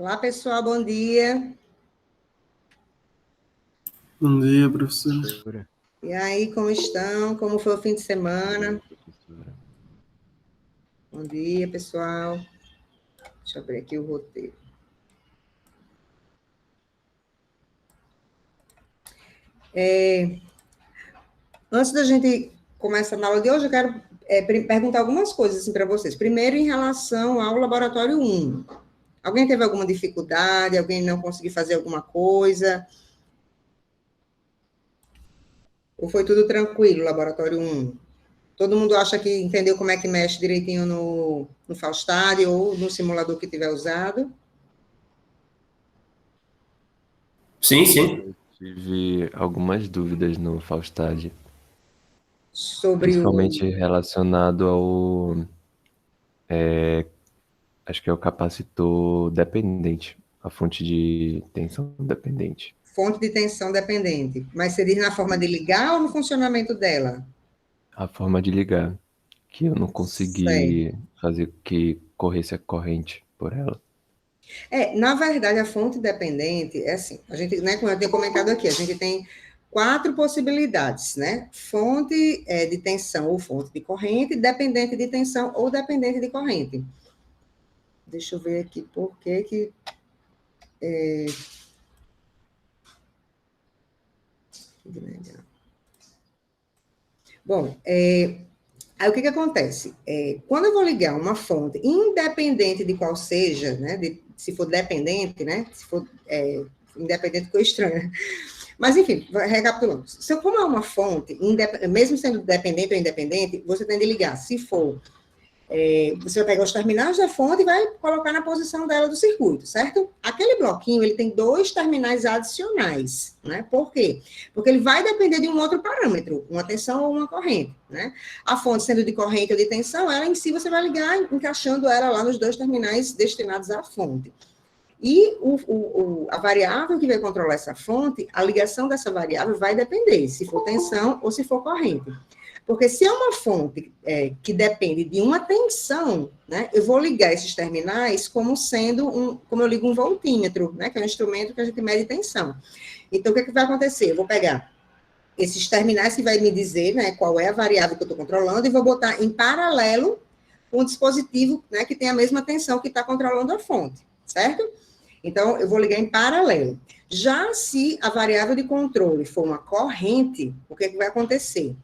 Olá, pessoal, bom dia. Bom dia, professora. E aí, como estão? Como foi o fim de semana? Bom dia, pessoal. Deixa eu abrir aqui o roteiro. Antes da gente começar na aula de hoje, eu quero perguntar algumas coisas assim, para vocês. Primeiro, em relação ao laboratório 1. Alguém teve alguma dificuldade? Alguém não conseguiu fazer alguma coisa? Ou foi tudo tranquilo, laboratório 1? Todo mundo acha que entendeu como é que mexe direitinho no Faustad ou no simulador que tiver usado? Sim, sim. Eu tive algumas dúvidas no Faustad, Sobre principalmente o relacionado ao, acho que é o capacitor dependente, a fonte de tensão dependente. fonte de tensão dependente. Mas você diz na forma de ligar ou no funcionamento dela? A forma de ligar, que eu não Certo. consegui fazer que corresse a corrente por ela. Na verdade, a fonte dependente é assim, a gente, né, como eu tenho comentado aqui, a gente tem 4 possibilidades, né? Fonte de tensão ou fonte de corrente, dependente de tensão ou dependente de corrente. Deixa eu ver aqui por que Bom, aí o que acontece? Quando eu vou ligar uma fonte, independente de qual seja, né, se for dependente, né, se for independente ficou estranho, né? Mas enfim, recapitulando. Como é uma fonte, mesmo sendo dependente ou independente, você tem de ligar. Se for você vai pegar os terminais da fonte e vai colocar na posição dela do circuito, certo? Aquele bloquinho, ele tem 2 terminais adicionais, né? Por quê? Porque ele vai depender de um outro parâmetro, uma tensão ou uma corrente, né? A fonte sendo de corrente ou de tensão, ela em si você vai ligar encaixando ela lá nos 2 terminais destinados à fonte. E a variável que vai controlar essa fonte, a ligação dessa variável vai depender se for tensão ou se for corrente. Porque se é uma fonte que depende de uma tensão, né, eu vou ligar esses terminais como sendo como eu ligo um voltímetro, né, que é um instrumento que a gente mede tensão. Então, o que vai acontecer? Eu vou pegar esses terminais que vai me dizer, né, qual é a variável que eu estou controlando e vou botar em paralelo com o dispositivo, né, que tem a mesma tensão que está controlando a fonte, certo? Então, eu vou ligar em paralelo. Já se a variável de controle for uma corrente, o que vai acontecer?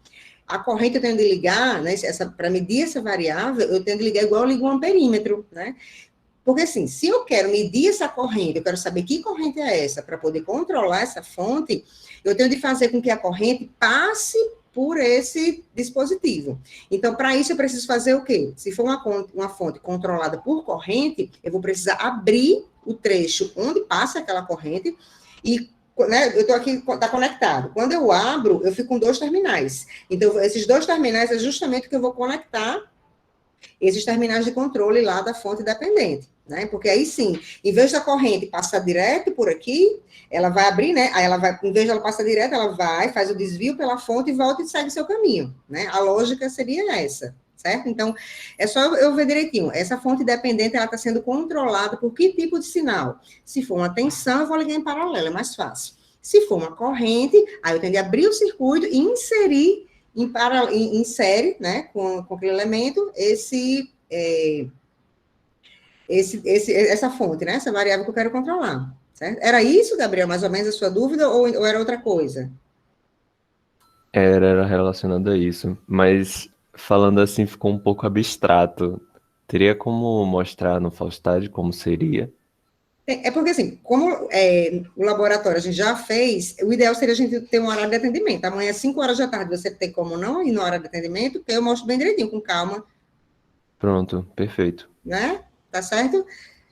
A corrente eu tenho de ligar, né, para medir essa variável, eu tenho de ligar igual eu ligo um amperímetro, né? Porque, assim, se eu quero medir essa corrente, eu quero saber que corrente é essa, para poder controlar essa fonte, eu tenho de fazer com que a corrente passe por esse dispositivo. Então, para isso, eu preciso fazer o quê? Se for uma fonte controlada por corrente, eu vou precisar abrir o trecho onde passa aquela corrente e, né, eu estou aqui, está conectado. Quando eu abro, eu fico com 2 terminais. Então, esses 2 terminais é justamente o que eu vou conectar esses terminais de controle lá da fonte dependente, né? Porque aí sim, em vez da corrente passar direto por aqui, ela vai abrir, né? Aí ela vai, em vez de ela passar direto, ela vai, faz o desvio pela fonte e volta e segue seu caminho, né? A lógica seria essa, certo? Então, é só eu ver direitinho. Essa fonte dependente, ela está sendo controlada por que tipo de sinal? Se for uma tensão, eu vou ligar em paralelo, é mais fácil. Se for uma corrente, aí eu tenho de abrir o circuito e inserir em série, né, com aquele elemento, essa fonte, né, essa variável que eu quero controlar, certo? Era isso, Gabriel, mais ou menos a sua dúvida, ou era outra coisa? Era relacionado a isso, mas falando assim ficou um pouco abstrato. Teria como mostrar no Faustad como seria? É porque, assim, como o laboratório a gente já fez, o ideal seria a gente ter um horário de atendimento. Amanhã, às 5 horas da tarde, você tem como não ir no horário de atendimento, que eu mostro bem direitinho, com calma, Pronto, perfeito. né? Tá certo?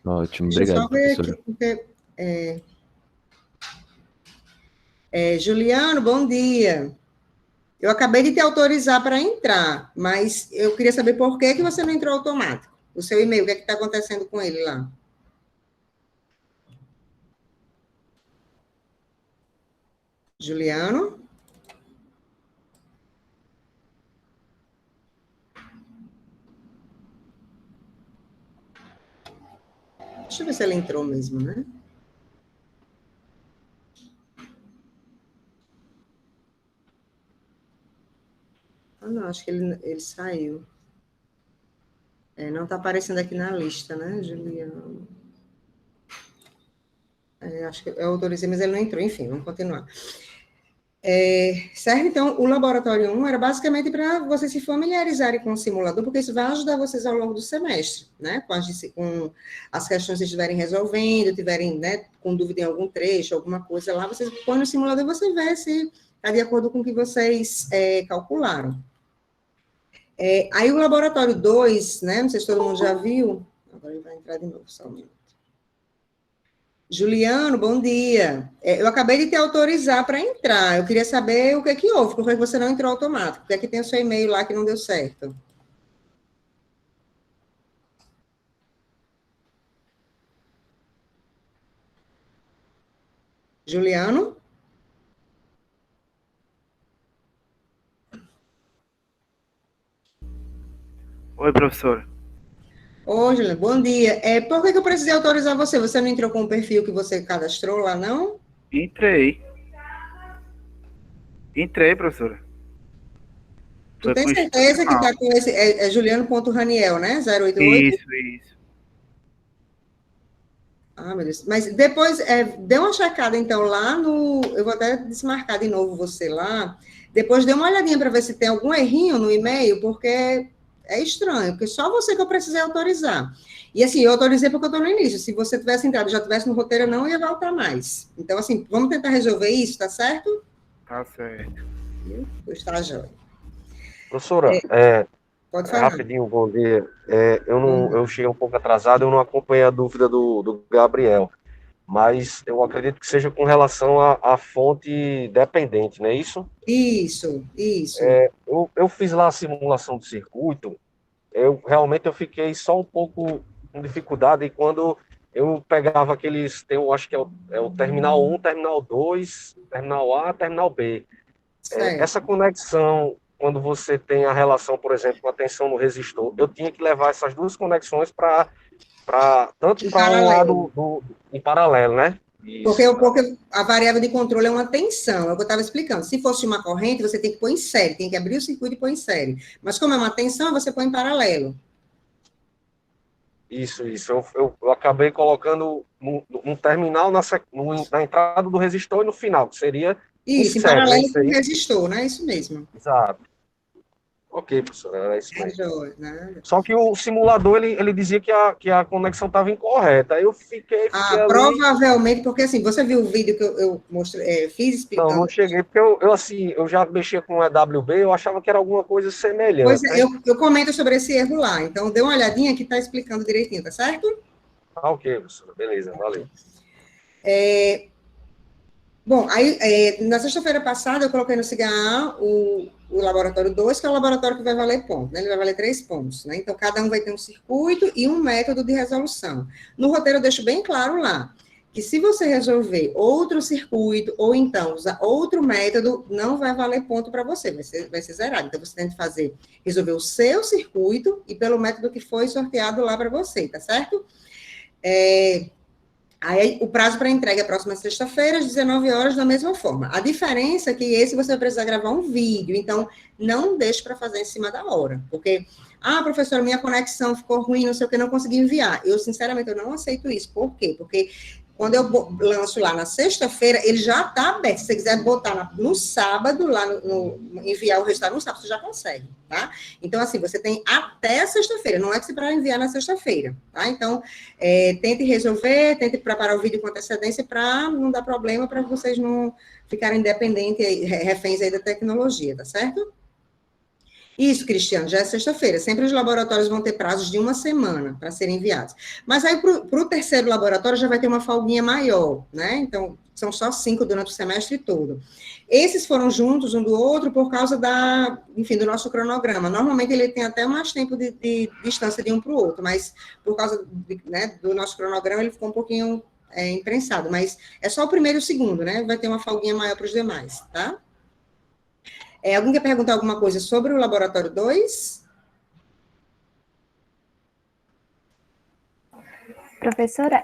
Ótimo, Deixa eu só obrigado, ver aqui, professora. porque... Juliano, bom dia. Eu acabei de te autorizar para entrar, mas eu queria saber por que você não entrou automático. O seu e-mail, o que está acontecendo com ele lá? Juliano? Deixa eu ver se ele entrou mesmo, né? Ah, não, acho que ele saiu. Não está aparecendo aqui na lista, né, Juliano? Acho que eu autorizei, mas ele não entrou. Enfim, vamos continuar. Certo? Então, o laboratório 1 era basicamente para vocês se familiarizarem com o simulador, porque isso vai ajudar vocês ao longo do semestre, né? Com as questões que estiverem resolvendo, tiverem, né, com dúvida em algum trecho, alguma coisa lá, vocês põem no simulador e você vê se está de acordo com o que vocês calcularam. Aí o laboratório 2, né? Não sei se todo mundo já viu. Agora ele vai entrar de novo, só um minuto. Juliano, bom dia. Eu acabei de te autorizar para entrar. Eu queria saber o que é que houve, por que você não entrou automático? Porque aqui tem o seu e-mail lá que não deu certo. Juliano? Oi, professora. Oi, Juliano, bom dia. Por que eu precisei autorizar você? Você não entrou com o perfil que você cadastrou lá, não? Entrei, professora. Tu Foi tem com certeza que institucional. está com esse... Juliano.raniel, né? 088? Isso. Ah, meu Deus. Mas depois, dê uma checada, então, lá no... Eu vou até desmarcar de novo você lá. Depois dê uma olhadinha para ver se tem algum errinho no e-mail, porque é estranho, porque só você que eu precisei autorizar. E, assim, eu autorizei porque eu estou no início. Se você tivesse entrado, já tivesse no roteiro, eu não ia voltar mais. Então, assim, vamos tentar resolver isso, tá certo? Tá certo. Está jóia. Professora, Pode falar. rapidinho, bom dia. Eu cheguei um pouco atrasado, eu não acompanhei a dúvida do Gabriel, mas eu acredito que seja com relação à fonte dependente, não é isso? Isso. Eu fiz lá a simulação do circuito, realmente eu fiquei só um pouco com dificuldade, e quando eu pegava eu acho que é o terminal 1, terminal 2, terminal A, terminal B. Certo. Essa conexão, quando você tem a relação, por exemplo, com a tensão no resistor, eu tinha que levar essas duas conexões tanto Em para um paralelo. lado em paralelo, né? Porque, Isso. porque a variável de controle é uma tensão, é o que eu estava explicando. Se fosse uma corrente, você tem que pôr em série, tem que abrir o circuito e pôr em série. Mas como é uma tensão, você põe em paralelo. Isso. Eu acabei colocando um terminal na entrada do resistor e no final, que seria em Isso, em série, né? paralelo Isso com o aí. resistor, né? Isso mesmo. Exato. Ok, professor, era isso É mesmo. joia, né? Só que o simulador, ele dizia que a conexão estava incorreta. Aí eu fiquei ali. Provavelmente, porque assim, você viu o vídeo que eu mostrei, fiz Não explicando. cheguei, porque eu já mexia com EWB, eu achava que era alguma coisa Pois semelhante, é, né? eu comento sobre esse erro lá. Então, dê uma olhadinha que está explicando direitinho, tá certo? Ah, ok, professora, beleza, valeu. Bom, aí, na sexta-feira passada, eu coloquei no CIGA o laboratório 2, que é o laboratório que vai valer ponto, né? Ele vai valer 3 pontos, né? Então, cada um vai ter um circuito e um método de resolução. No roteiro, eu deixo bem claro lá, que se você resolver outro circuito, ou então usar outro método, não vai valer ponto para você, vai ser zerado. Então, você tem que resolver o seu circuito e pelo método que foi sorteado lá para você, tá certo? Aí, o prazo para entrega é a próxima sexta-feira, às 19 horas, da mesma forma. A diferença é que esse você vai precisar gravar um vídeo, então não deixe para fazer em cima da hora, porque, professora, minha conexão ficou ruim, não sei o que, não consegui enviar. Eu, sinceramente, eu não aceito isso. Por quê? Porque quando eu lanço lá na sexta-feira, ele já está aberto. Se você quiser botar no sábado, lá enviar o resultado no sábado, você já consegue, tá? Então, assim, você tem até a sexta-feira, não é que você para enviar na sexta-feira, tá? Então, tente resolver, tente preparar o vídeo com antecedência para não dar problema, para vocês não ficarem dependentes, reféns aí da tecnologia, tá certo? Isso, Cristiano, já é sexta-feira. Sempre os laboratórios vão ter prazos de uma semana para serem enviados. Mas aí, para o terceiro laboratório, já vai ter uma folguinha maior, né? Então, são só 5 durante o semestre todo. Esses foram juntos um do outro por causa do nosso cronograma. Normalmente, ele tem até mais tempo de distância de um para o outro, mas por causa do nosso cronograma, ele ficou um pouquinho imprensado. Mas é só o primeiro e o segundo, né? Vai ter uma folguinha maior para os demais, tá? Alguém quer perguntar alguma coisa sobre o laboratório 2? Professora,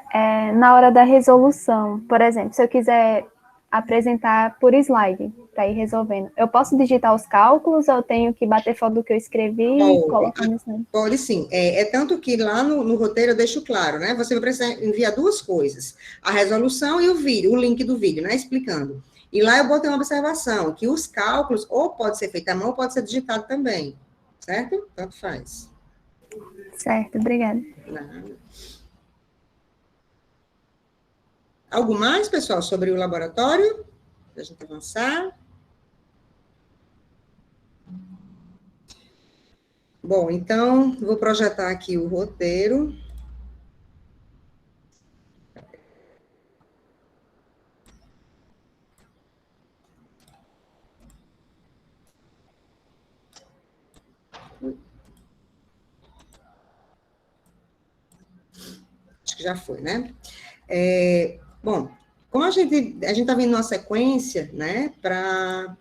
na hora da resolução, por exemplo, se eu quiser apresentar por slide, para ir resolvendo, eu posso digitar os cálculos ou eu tenho que bater foto do que eu escrevi e colocar no slide? Pode sim. Tanto que lá no roteiro eu deixo claro, né? Você vai precisar enviar duas coisas, a resolução e o vídeo, o link do vídeo, né? Explicando. E lá eu botei uma observação, que os cálculos, ou pode ser feito à mão, ou pode ser digitado também, certo? Tanto faz. Certo, obrigada. Nada. Algo mais, pessoal, sobre o laboratório? Para a gente avançar. Bom, então, vou projetar aqui o roteiro. Acho que já foi, né? Bom, como a gente está vendo uma sequência, né, para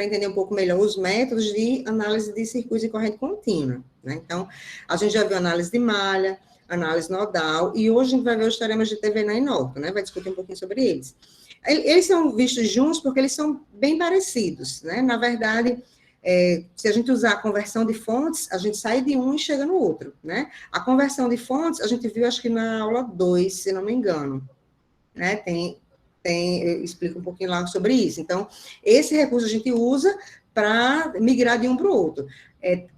entender um pouco melhor os métodos de análise de circuitos de corrente contínua, né? Então, a gente já viu análise de malha, análise nodal, e hoje a gente vai ver os teoremas de Thevenin e Norton, né? Vai discutir um pouquinho sobre eles. Eles são vistos juntos porque eles são bem parecidos, né? Na verdade, se a gente usar a conversão de fontes, a gente sai de um e chega no outro, né? A conversão de fontes, a gente viu, acho que na aula 2, se não me engano, né? Eu explico um pouquinho lá sobre isso. Então, esse recurso a gente usa para migrar de um para o outro.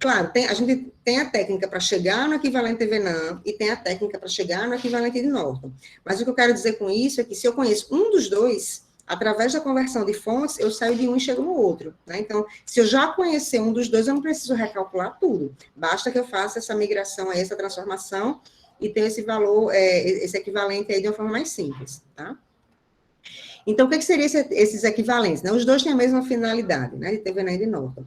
Claro, a gente tem a técnica para chegar no equivalente Thevenin e tem a técnica para chegar no equivalente de Norton. Mas o que eu quero dizer com isso é que se eu conheço um dos dois, através da conversão de fontes, eu saio de um e chego no outro, né? Então, se eu já conhecer um dos dois, eu não preciso recalcular tudo. Basta que eu faça essa migração, essa transformação, e tenha esse valor, esse equivalente aí de uma forma mais simples, tá? Então, o que seriam esses equivalentes? Né? Os dois têm a mesma finalidade, né, de Thevenin e de Norton.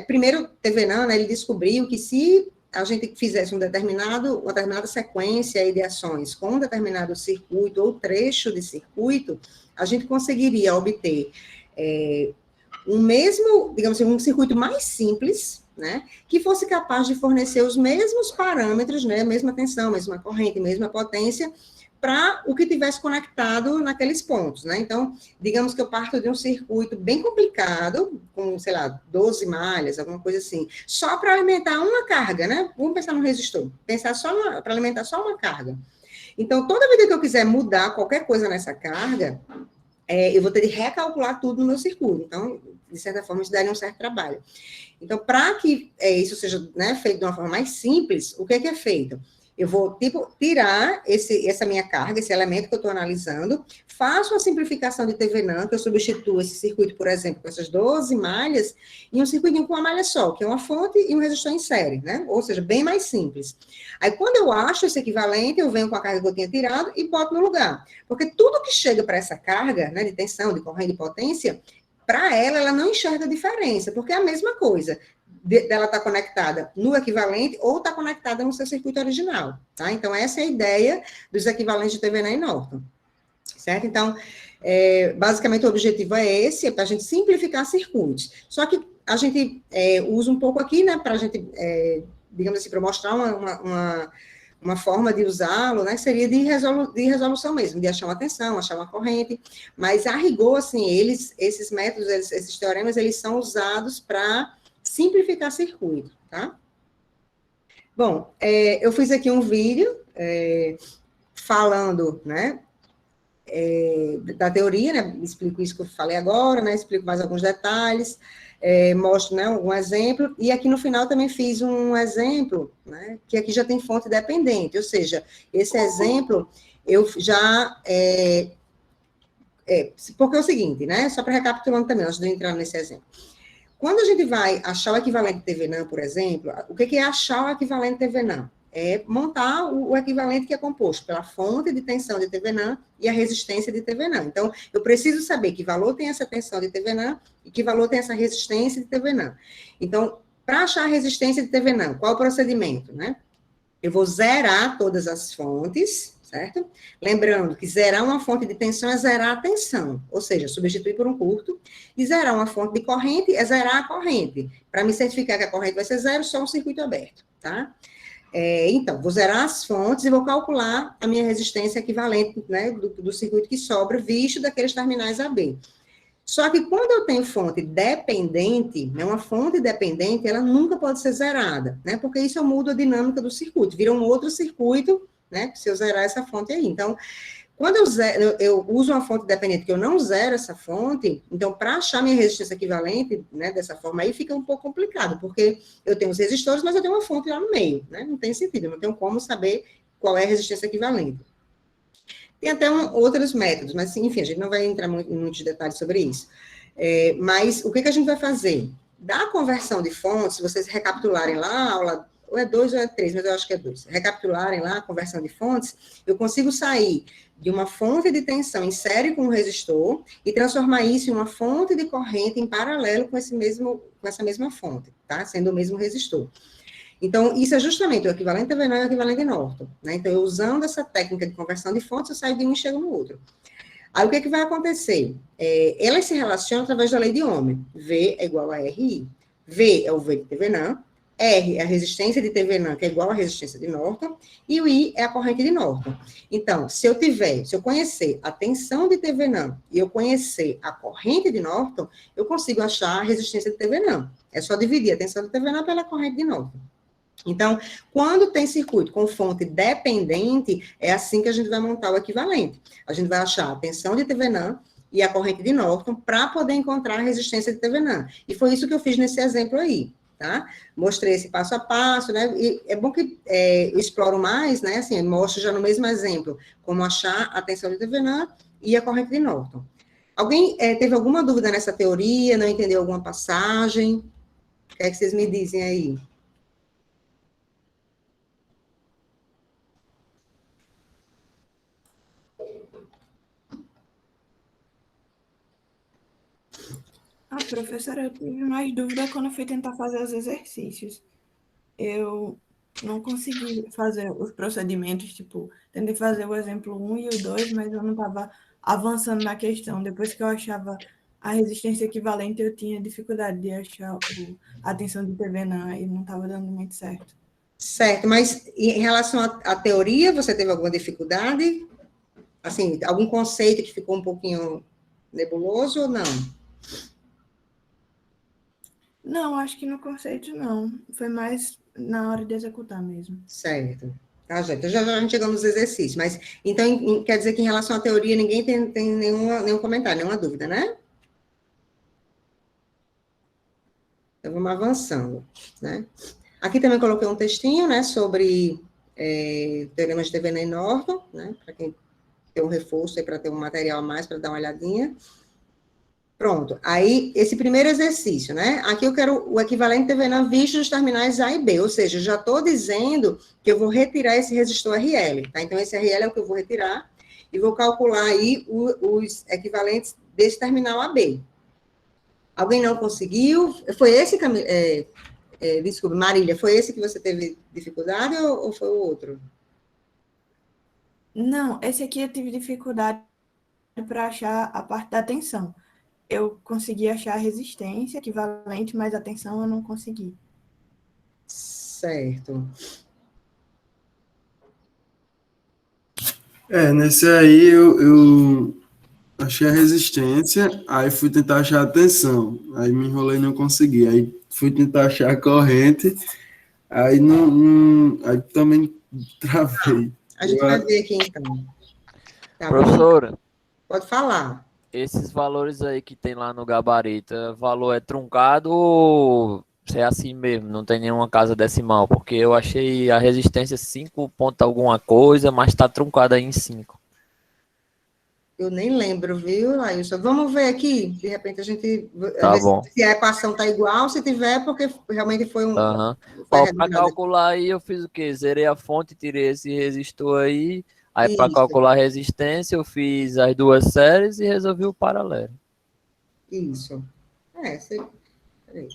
Primeiro, Thevenin, né, ele descobriu que se a gente fizesse uma determinada sequência de ações com um determinado circuito ou trecho de circuito, a gente conseguiria obter digamos assim, um circuito mais simples, né, que fosse capaz de fornecer os mesmos parâmetros, né, mesma tensão, mesma corrente, mesma potência, para o que tivesse conectado naqueles pontos, né? Então, digamos que eu parto de um circuito bem complicado, com, sei lá, 12 malhas, alguma coisa assim, só para alimentar uma carga, né? Vamos pensar no resistor, pensar só para alimentar só uma carga. Então, toda vez que eu quiser mudar qualquer coisa nessa carga, eu vou ter de recalcular tudo no meu circuito. Então, de certa forma, isso daria um certo trabalho. Então, para que isso seja, né, feito de uma forma mais simples, o que é feito? Eu vou, tirar essa minha carga, esse elemento que eu estou analisando, faço a simplificação de Thevenin, que eu substituo esse circuito, por exemplo, com essas 12 malhas, em um circuitinho com uma malha só, que é uma fonte e um resistor em série, né? Ou seja, bem mais simples. Aí, quando eu acho esse equivalente, eu venho com a carga que eu tinha tirado e boto no lugar. Porque tudo que chega para essa carga, né, de tensão, de corrente, de potência, para ela não enxerga a diferença, porque é a mesma coisa. Dela estar conectada no equivalente ou está conectada no seu circuito original, tá? Então, essa é a ideia dos equivalentes de Thevenin e Norton, certo? Então, basicamente, o objetivo é esse, para a gente simplificar circuitos. Só que a gente usa um pouco aqui, né, para a gente, digamos assim, para mostrar uma forma de usá-lo, né, seria de resolução mesmo, de achar uma tensão, achar uma corrente, mas, a rigor, assim, esses métodos, esses teoremas, eles são usados para simplificar circuito, tá? Bom, eu fiz aqui um vídeo falando, né, da teoria, né, explico isso que eu falei agora, né, explico mais alguns detalhes, mostro, né, um exemplo, e aqui no final também fiz um exemplo, né, que aqui já tem fonte dependente, ou seja, esse exemplo eu já... porque é o seguinte, né, só para recapitulando também, antes de eu entrar nesse exemplo. Quando a gente vai achar o equivalente de Thevenin, por exemplo, o que é achar o equivalente de Thevenin? É montar o equivalente que é composto pela fonte de tensão de Thevenin e a resistência de Thevenin. Então, eu preciso saber que valor tem essa tensão de Thevenin e que valor tem essa resistência de Thevenin. Então, para achar a resistência de Thevenin, qual o procedimento, né? Eu vou zerar todas as fontes, certo? Lembrando que zerar uma fonte de tensão é zerar a tensão, ou seja, substituir por um curto, e zerar uma fonte de corrente é zerar a corrente. Para me certificar que a corrente vai ser zero, só um circuito aberto, tá? Então, vou zerar as fontes e vou calcular a minha resistência equivalente, né, do circuito que sobra, visto daqueles terminais AB. Só que quando eu tenho fonte dependente, né, uma fonte dependente, ela nunca pode ser zerada, né, porque isso eu mudo a dinâmica do circuito, vira um outro circuito, né, se eu zerar essa fonte aí. Então, quando eu uso uma fonte dependente que eu não zero essa fonte, então, para achar minha resistência equivalente, né, dessa forma aí, fica um pouco complicado, porque eu tenho os resistores, mas eu tenho uma fonte lá no meio, né, não tem sentido, eu não tenho como saber qual é a resistência equivalente. Tem até outros métodos, mas, enfim, a gente não vai entrar em muitos detalhes sobre isso. Mas o que a gente vai fazer? Da conversão de fontes, se vocês recapitularem lá a aula, ou é 2 ou é 3, mas eu acho que é 2. Recapitularem lá a conversão de fontes, eu consigo sair de uma fonte de tensão em série com um resistor e transformar isso em uma fonte de corrente em paralelo com essa mesma fonte, tá? Sendo o mesmo resistor. Então, isso é justamente o equivalente a Venn e o equivalente a Norton, né? Então, eu usando essa técnica de conversão de fontes, eu saio de um e chego no outro. Aí, o que vai acontecer? Elas se relacionam através da lei de Ohm. V é igual a RI. V é o V de Thevenin, R é a resistência de Thevenin, que é igual à resistência de Norton, e o I é a corrente de Norton. Então, se eu conhecer a tensão de Thevenin e eu conhecer a corrente de Norton, eu consigo achar a resistência de Thevenin. É só dividir a tensão de Thevenin pela corrente de Norton. Então, quando tem circuito com fonte dependente, é assim que a gente vai montar o equivalente. A gente vai achar a tensão de Thevenin e a corrente de Norton para poder encontrar a resistência de Thevenin. E foi isso que eu fiz nesse exemplo aí, tá? Mostrei esse passo a passo, né? E é bom que eu exploro mais, né? Assim, mostro já no mesmo exemplo como achar a tensão de Thevenin e a corrente de Norton. Alguém teve alguma dúvida nessa teoria? Não entendeu alguma passagem? O que é que vocês me dizem aí? Professora, eu tive mais dúvida quando eu fui tentar fazer os exercícios. Eu não consegui fazer os procedimentos, tipo, tentei fazer o exemplo 1 e o 2, mas eu não estava avançando na questão. Depois que eu achava a resistência equivalente, eu tinha dificuldade de achar a tensão de Thevenin e não estava dando muito certo. Certo, mas em relação à teoria, você teve alguma dificuldade? Assim, algum conceito que ficou um pouquinho nebuloso ou não? Não, acho que no conceito não. Foi mais na hora de executar mesmo. Certo. Tá, gente. Já a gente chegou nos exercícios, mas então quer dizer que em relação à teoria ninguém tem nenhum comentário, nenhuma dúvida, né? Então vamos avançando, né? Aqui também coloquei um textinho, né, sobre teoremas de Thevenin e Norton, né, para quem tem um reforço aí, para ter um material a mais, para dar uma olhadinha. Pronto, aí, esse primeiro exercício, né? Aqui eu quero o equivalente Thevenin visto dos terminais A e B, ou seja, já estou dizendo que eu vou retirar esse resistor RL, tá? Então, esse RL é o que eu vou retirar, e vou calcular aí os equivalentes desse terminal AB. Alguém não conseguiu? Foi esse caminho? Desculpa, Marília, foi esse que você teve dificuldade ou foi o outro? Não, esse aqui eu tive dificuldade para achar a parte da tensão. Eu consegui achar a resistência equivalente, mas a tensão eu não consegui. Certo. Nesse aí eu achei a resistência, aí fui tentar achar a tensão, aí me enrolei e não consegui, aí fui tentar achar a corrente, aí aí também travei. A gente vai ver aqui, então. Tá bom? Professora, Pode falar. esses valores aí que tem lá no gabarito, valor é truncado ou é assim mesmo, não tem nenhuma casa decimal? Porque eu achei a resistência 5 ponto alguma coisa, mas tá truncada aí em 5. Eu nem lembro, viu, Lailson? Vamos ver aqui, de repente a gente Tá vê bom. se a equação tá igual, se tiver, porque realmente foi um... Aham. foi Ó, pra arredondado. calcular aí eu fiz o quê? Zerei a fonte, tirei esse resistor aí. Aí para Isso. calcular a resistência eu fiz as duas séries e resolvi o paralelo. Isso. Peraí.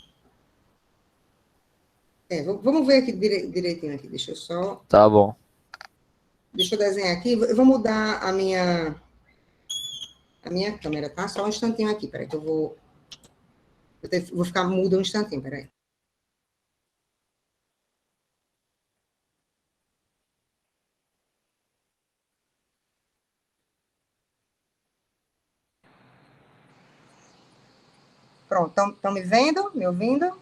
Vamos ver aqui direitinho aqui, deixa eu só... Tá bom. Deixa eu desenhar aqui, eu vou mudar a minha câmera, tá? Só um instantinho aqui, peraí, que eu vou ficar mudo um instantinho, peraí. Pronto, estão me vendo? Me ouvindo?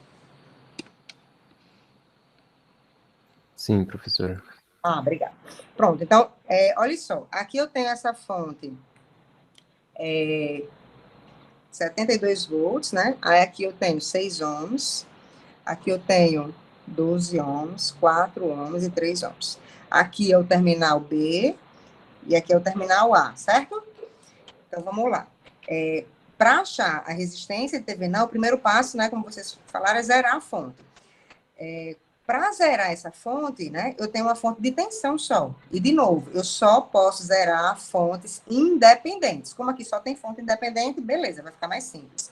Sim, professora. Ah, obrigada. Pronto, então, olha só, aqui eu tenho essa fonte 72 volts, né? Aí aqui eu tenho 6 ohms, aqui eu tenho 12 ohms, 4 ohms e 3 ohms. Aqui é o terminal B e aqui é o terminal A, certo? Então, vamos lá. Para achar a resistência de TV não, o primeiro passo, né, como vocês falaram, é zerar a fonte. Para zerar essa fonte, né, eu tenho uma fonte de tensão só. E, de novo, eu só posso zerar fontes independentes. Como aqui só tem fonte independente, beleza, vai ficar mais simples.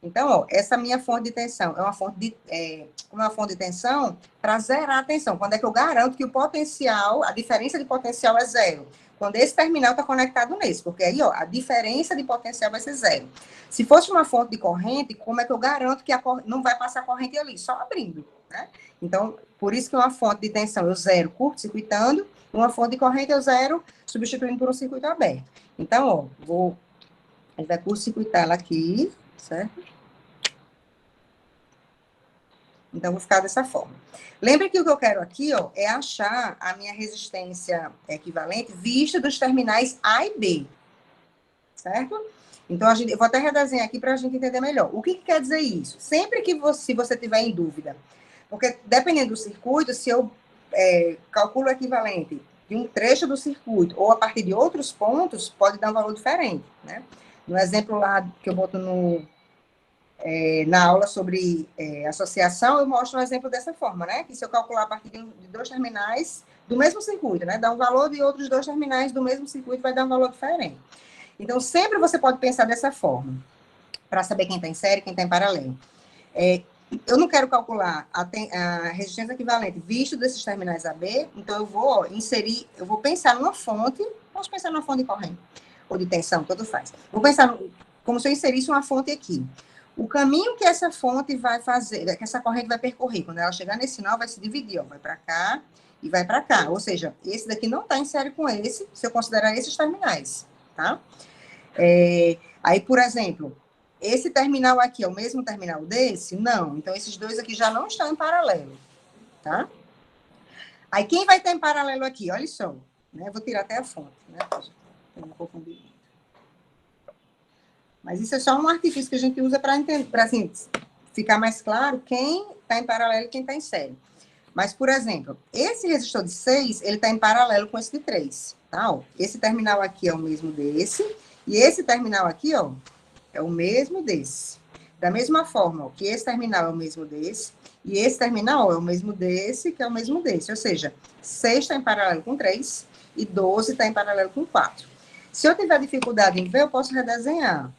Então, ó, essa minha fonte de tensão é uma fonte de tensão para zerar a tensão. Quando é que eu garanto que o potencial, a diferença de potencial é zero? Quando esse terminal está conectado nesse, porque aí, ó, a diferença de potencial vai ser zero. Se fosse uma fonte de corrente, como é que eu garanto que não vai passar corrente ali? Só abrindo, né? Então, por isso que uma fonte de tensão eu zero curto-circuitando, uma fonte de corrente eu zero substituindo por um circuito aberto. Então, ó, a gente vai curto-circuitar ela aqui, certo? Então, vou ficar dessa forma. Lembra que o que eu quero aqui, ó, é achar a minha resistência equivalente vista dos terminais A e B, certo? Então, eu vou até redesenhar aqui para a gente entender melhor. O que quer dizer isso? Sempre que se você tiver em dúvida, porque dependendo do circuito, se eu calculo o equivalente de um trecho do circuito ou a partir de outros pontos, pode dar um valor diferente, né? No exemplo lá que eu boto na aula sobre associação, eu mostro um exemplo dessa forma, né? Que se eu calcular a partir de dois terminais do mesmo circuito, né? Dá um valor de outros dois terminais do mesmo circuito, vai dar um valor diferente. Então, sempre você pode pensar dessa forma, para saber quem está em série e quem está em paralelo. Eu não quero calcular a resistência equivalente visto desses terminais AB, então eu vou eu vou pensar numa fonte, vamos pensar numa fonte de corrente, ou de tensão, tanto faz. Vou pensar como se eu inserisse uma fonte aqui. O caminho que essa fonte vai fazer, que essa corrente vai percorrer, quando ela chegar nesse nó, vai se dividir, ó, vai para cá e vai para cá. Ou seja, esse daqui não está em série com esse, se eu considerar esses terminais, tá? Aí, por exemplo, esse terminal aqui é o mesmo terminal desse? Não. Então, esses dois aqui já não estão em paralelo, tá? Aí, quem vai estar em paralelo aqui? Olha só, né? Vou tirar até a fonte, né? Para não confundir. Mas isso é só um artifício que a gente usa para assim, ficar mais claro quem está em paralelo e quem está em série. Mas, por exemplo, esse resistor de 6, ele está em paralelo com esse de 3, tá? Ó, esse terminal aqui é o mesmo desse, e esse terminal aqui, ó, é o mesmo desse. Da mesma forma, ó, que esse terminal é o mesmo desse, e esse terminal é o mesmo desse, que é o mesmo desse. Ou seja, 6 está em paralelo com 3, e 12 está em paralelo com 4. Se eu tiver dificuldade em ver, eu posso redesenhar.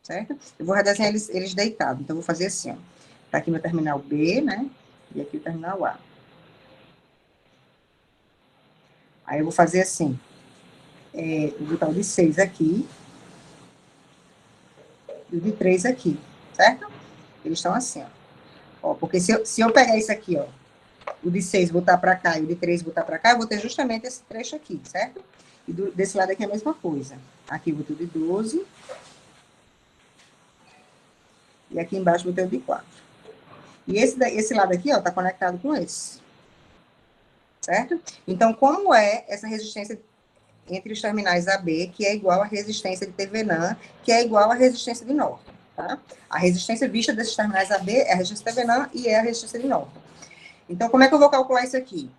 Certo? Eu vou redesenhar eles deitados. Então, eu vou fazer assim, ó. Tá aqui meu terminal B, né? E aqui o terminal A. Aí, eu vou fazer assim. Vou botar o de 6 aqui. E o de 3 aqui. Certo? Eles estão assim, ó. Porque se eu pegar isso aqui, ó. O de 6 botar para cá e o de 3 botar para cá, eu vou ter justamente esse trecho aqui, certo? E desse lado aqui é a mesma coisa. Aqui eu vou ter o de 12. E aqui embaixo eu vou ter o de 4. E esse lado aqui, ó, tá conectado com esse. Certo? Então, como é essa resistência entre os terminais AB, que é igual à resistência de Thevenin, que é igual à resistência de Norton, tá? A resistência vista desses terminais AB é a resistência de Thevenin e é a resistência de Norton. Então, como é que eu vou calcular isso aqui?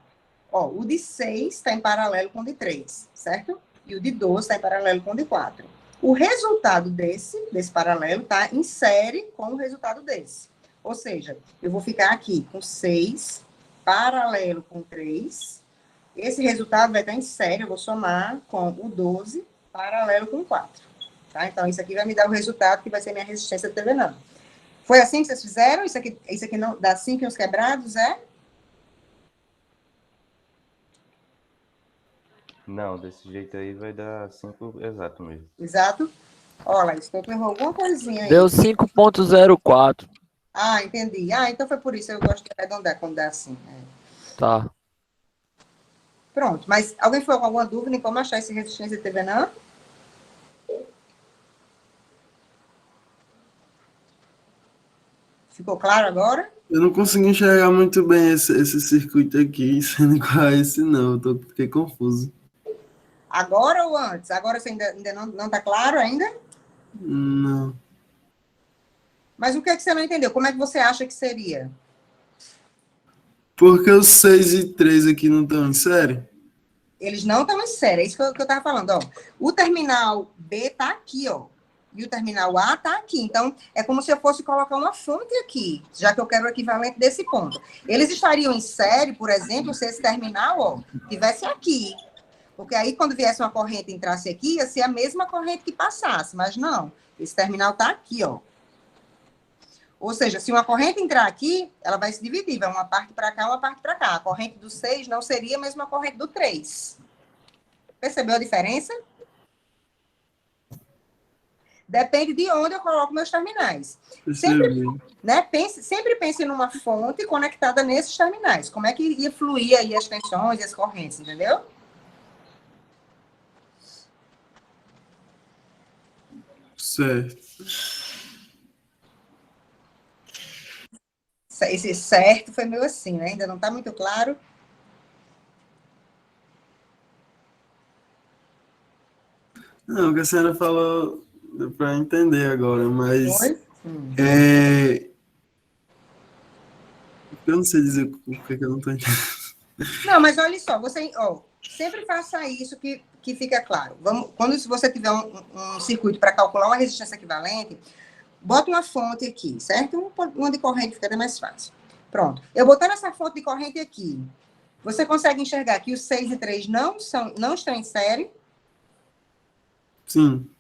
Ó, o de 6 está em paralelo com o de 3, certo? E o de 12 está em paralelo com o de 4. O resultado desse paralelo está em série com o resultado desse. Ou seja, eu vou ficar aqui com 6 paralelo com 3. Esse resultado vai estar em série, eu vou somar com o 12 paralelo com 4. Tá? Então, isso aqui vai me dar o resultado que vai ser minha resistência de Thevenin. Foi assim que vocês fizeram? Isso aqui não dá 5 uns quebrados, é? Não, desse jeito aí vai dar 5 exato mesmo. Exato. Olha, estou com alguma coisinha aí. Deu 5.04. Ah, entendi. Ah, então foi por isso. Eu gosto de arredondar quando dá assim. Tá. Pronto. Mas alguém ficou com alguma dúvida em como achar essa resistência de Thevenin? Ficou claro agora? Eu não consegui enxergar muito bem esse circuito aqui, sendo qual é esse não, fiquei confuso. Agora ou antes? Agora você ainda não está claro ainda? Não. Mas o que é que você não entendeu? Como é que você acha que seria? Porque os 6 e 3 aqui não estão em série? Eles não estão em série, é isso que eu estava falando. Ó. O terminal B está aqui, ó. E o terminal A está aqui. Então, é como se eu fosse colocar uma fonte aqui, já que eu quero o equivalente desse ponto. Eles estariam em série, por exemplo, se esse terminal, ó, tivesse aqui. Porque aí, quando viesse uma corrente e entrasse aqui, ia ser a mesma corrente que passasse. Mas não, esse terminal está aqui, ó. Ou seja, se uma corrente entrar aqui, ela vai se dividir. Vai uma parte para cá, uma parte para cá. A corrente do 6 não seria a mesma corrente do 3. Percebeu a diferença? Depende de onde eu coloco meus terminais. Sempre pense numa fonte conectada nesses terminais. Como é que ia fluir aí as tensões e as correntes, entendeu? Certo. Esse certo foi meio assim, né? Ainda não está muito claro. Não, o que a senhora falou deu para entender agora, mas eu não sei dizer o que eu não estou entendendo. Não, mas olha só, você sempre faça isso que fica claro. Quando você tiver um circuito para calcular uma resistência equivalente, bota uma fonte aqui, certo? Uma de corrente fica até mais fácil. Pronto. Eu botando essa fonte de corrente aqui, você consegue enxergar que os 6 e 3 não estão em série? Sim.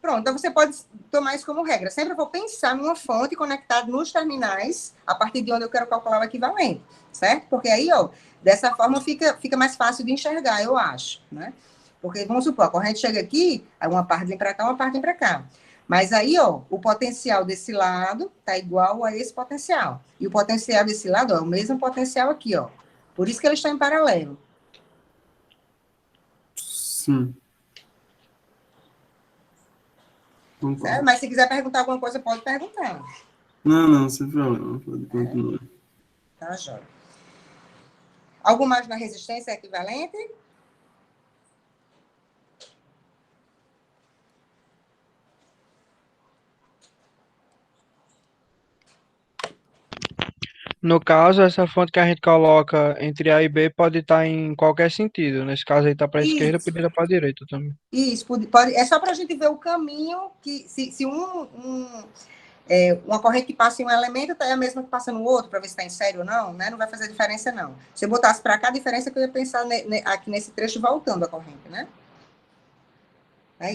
Pronto, então você pode tomar isso como regra. Sempre vou pensar numa fonte conectada nos terminais, a partir de onde eu quero calcular o equivalente, certo? Porque aí, ó, dessa forma fica mais fácil de enxergar, eu acho, né? Porque, vamos supor, a corrente chega aqui, aí uma parte vem para cá, uma parte vem para cá. Mas aí, ó, o potencial desse lado tá igual a esse potencial. E o potencial desse lado, ó, é o mesmo potencial aqui, ó. Por isso que eles estão em paralelo. Sim. Certo? Mas se quiser perguntar alguma coisa, pode perguntar. Não, sem problema. Pode continuar. Tá, joia. Algo mais na resistência equivalente? No caso, essa fonte que a gente coloca entre A e B pode estar em qualquer sentido. Nesse caso aí está para a esquerda, pode estar para a direita também. Isso, pode, é só para a gente ver o caminho que se uma corrente que passa em um elemento é a mesma que passa no outro, para ver se está em série ou não, né? Não vai fazer diferença, não. Se eu botasse para cá, a diferença é que eu ia pensar aqui nesse trecho voltando a corrente, né?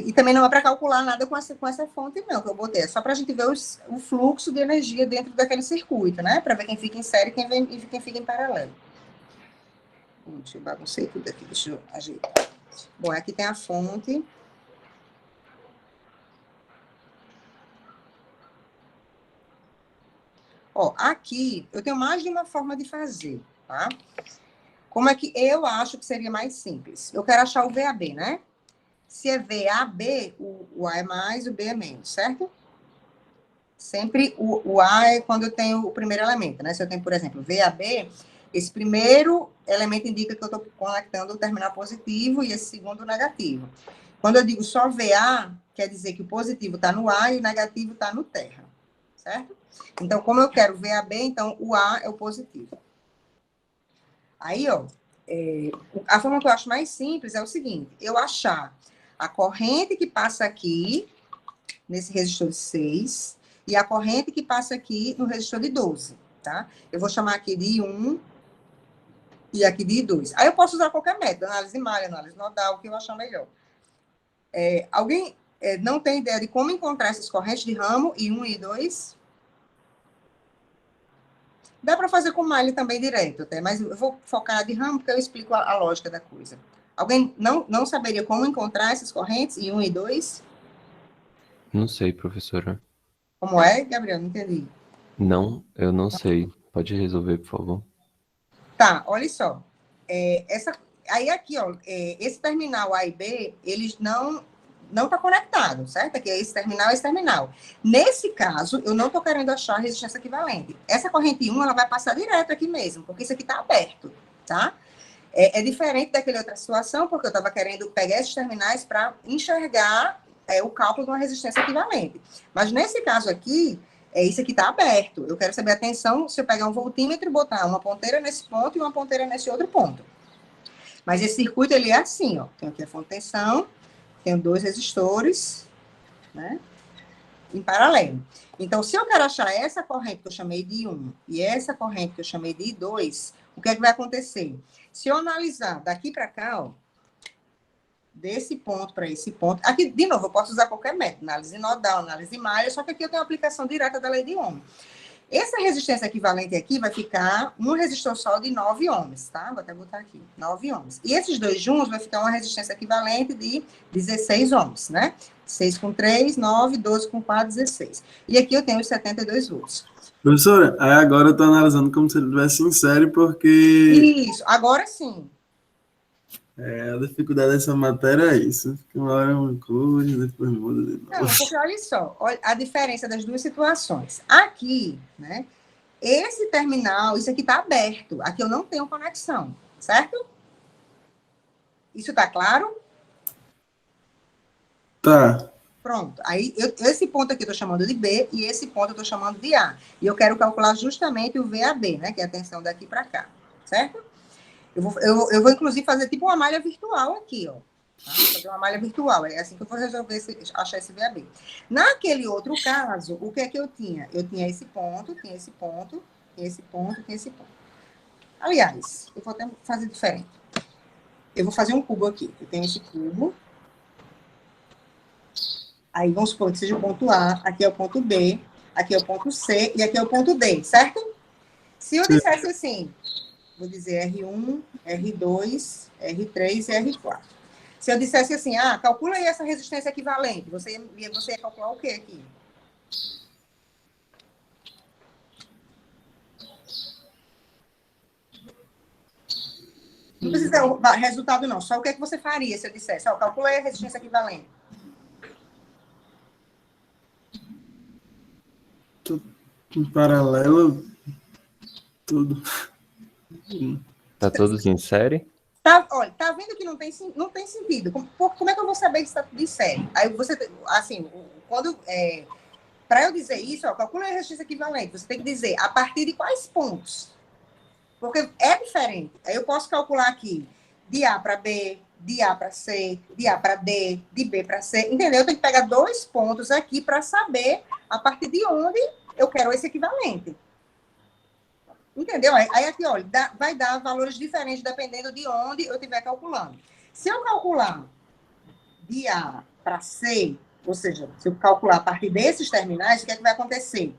E também não é para calcular nada com essa fonte, não, que eu botei. É só para a gente ver o fluxo de energia dentro daquele circuito, né? Para ver quem fica em série e quem fica em paralelo. Deixa eu baguncei tudo aqui, deixa eu ajeitar. Bom, aqui tem a fonte. Ó, aqui eu tenho mais de uma forma de fazer, tá? Como é que eu acho que seria mais simples? Eu quero achar o VAB, né? Se é VAB, o A é mais, o B é menos, certo? Sempre o A é quando eu tenho o primeiro elemento, né? Se eu tenho, por exemplo, VAB, esse primeiro elemento indica que eu estou conectando o terminal positivo e esse segundo o negativo. Quando eu digo só VA, quer dizer que o positivo está no A e o negativo está no terra, certo? Então, como eu quero VAB, então o A é o positivo. Aí, ó, a forma que eu acho mais simples é o seguinte, eu achar a corrente que passa aqui, nesse resistor de 6, e a corrente que passa aqui no resistor de 12, tá? Eu vou chamar aqui de I1 e aqui de I2. Aí eu posso usar qualquer método, análise de malha, análise nodal, o que eu achar melhor. Alguém não tem ideia de como encontrar essas correntes de ramo, I1 e I2? Dá para fazer com malha também direto, até, mas eu vou focar de ramo porque eu explico a lógica da coisa. Alguém não saberia como encontrar essas correntes, I1 e I2? Não sei, professora. Como é, Gabriel? Não entendi. Não, eu não sei. Pode resolver, por favor. Tá, olha só. Aí aqui, ó, esse terminal A e B, eles não não está conectado, certo? Aqui é esse terminal. Nesse caso, eu não estou querendo achar a resistência equivalente. Essa corrente 1, ela vai passar direto aqui mesmo, porque isso aqui está aberto, tá? É diferente daquela outra situação, porque eu estava querendo pegar esses terminais para enxergar o cálculo de uma resistência equivalente. Mas nesse caso aqui, isso aqui está aberto. Eu quero saber a tensão se eu pegar um voltímetro e botar uma ponteira nesse ponto e uma ponteira nesse outro ponto. Mas esse circuito, ele é assim, ó. Tenho aqui a fonte de tensão, tenho 2 resistores, né, em paralelo. Então, se eu quero achar essa corrente que eu chamei de 1 e essa corrente que eu chamei de 2, o que é que vai acontecer? Se eu analisar daqui para cá, ó, desse ponto para esse ponto, aqui, de novo, eu posso usar qualquer método, análise nodal, análise de malha, só que aqui eu tenho uma aplicação direta da lei de Ohm. Essa resistência equivalente aqui vai ficar um resistor só de 9 ohms, tá? Vou até botar aqui, 9 ohms. E esses dois juntos vai ficar uma resistência equivalente de 16 ohms, né? 6 com 3, 9, 12 com 4, 16. E aqui eu tenho os 72 volts. Professora, aí agora eu estou analisando como se ele estivesse em série, porque... Isso, agora sim. A dificuldade dessa matéria é isso. Fica uma hora uma coisa, depois muda de novo. Não, porque olha só, olha a diferença das duas situações. Aqui, né, esse terminal, isso aqui está aberto. Aqui eu não tenho conexão, certo? Isso está claro? Tá. Pronto. Aí, esse ponto aqui eu estou chamando de B e esse ponto eu estou chamando de A. E eu quero calcular justamente o VAB, né, que é a tensão daqui para cá, certo? Eu vou, inclusive, fazer tipo uma malha virtual aqui, ó. Tá? Fazer uma malha virtual. É assim que eu vou resolver achar esse VAB. Naquele outro caso, o que é que eu tinha? Eu tinha esse ponto, tinha esse ponto, tinha esse ponto, tinha esse ponto. Aliás, eu vou até fazer diferente. Eu vou fazer um cubo aqui. Eu tenho esse cubo. Aí, vamos supor que seja o ponto A, aqui é o ponto B, aqui é o ponto C e aqui é o ponto D, certo? Se eu dissesse assim... Vou dizer R1, R2, R3 e R4. Se eu dissesse assim, calcula aí essa resistência equivalente, você ia calcular o quê aqui? Não precisa o resultado, não. Só o que é que você faria se eu dissesse, calcula aí a resistência equivalente. Tudo em paralelo, tudo... Tá todos em série? Olha, tá vendo que não tem sentido? Como é que eu vou saber que está tudo em série? Aí você, assim, para eu dizer isso, calcula a resistência equivalente. Você tem que dizer a partir de quais pontos. Porque é diferente. Aí eu posso calcular aqui de A para B, de A para C, de A para D, de B para C. Entendeu? Eu tenho que pegar 2 pontos aqui para saber a partir de onde eu quero esse equivalente. Entendeu? Aí aqui, olha, vai dar valores diferentes dependendo de onde eu estiver calculando. Se eu calcular de A para C, ou seja, se eu calcular a partir desses terminais, o que é que vai acontecer?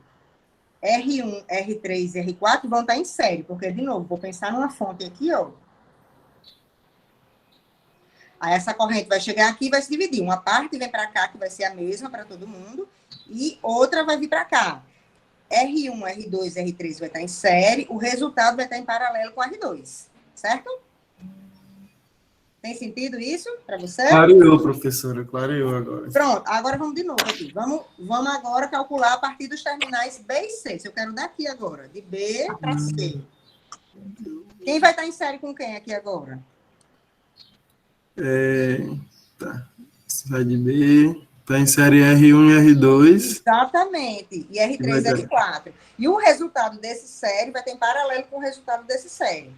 R1, R3 e R4 vão estar em série, porque, de novo, vou pensar numa fonte aqui, ó. Aí essa corrente vai chegar aqui e vai se dividir. Uma parte vem para cá, que vai ser a mesma para todo mundo, e outra vai vir para cá. R1, R2, R3 vai estar em série, o resultado vai estar em paralelo com R2, certo? Tem sentido isso para você? Clareou, professora, clareou agora. Pronto, agora vamos de novo aqui. Vamos agora calcular a partir dos terminais B e C. Se eu quero daqui agora, de B para C. Quem vai estar em série com quem aqui agora? Tá. Sai de B... Está em série R1 e R2. Exatamente. E R3 e R4. E o resultado desse série vai ter em paralelo com o resultado desse série.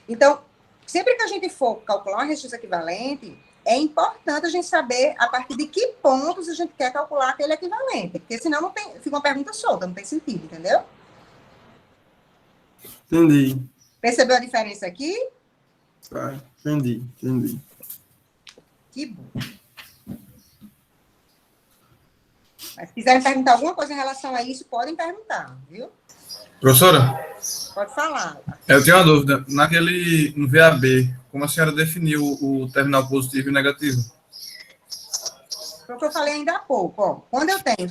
Então, sempre que a gente for calcular uma resistência equivalente, é importante a gente saber a partir de que pontos a gente quer calcular aquele equivalente. Porque senão não tem, fica uma pergunta solta, não tem sentido, entendeu? Entendi. Percebeu a diferença aqui? Tá, entendi. Que bom. Mas se quiserem perguntar alguma coisa em relação a isso, podem perguntar, viu? Professora? Pode falar. Eu tenho uma dúvida. No VAB, como a senhora definiu o terminal positivo e negativo? Foi o que eu falei ainda há pouco. Ó. Quando eu tenho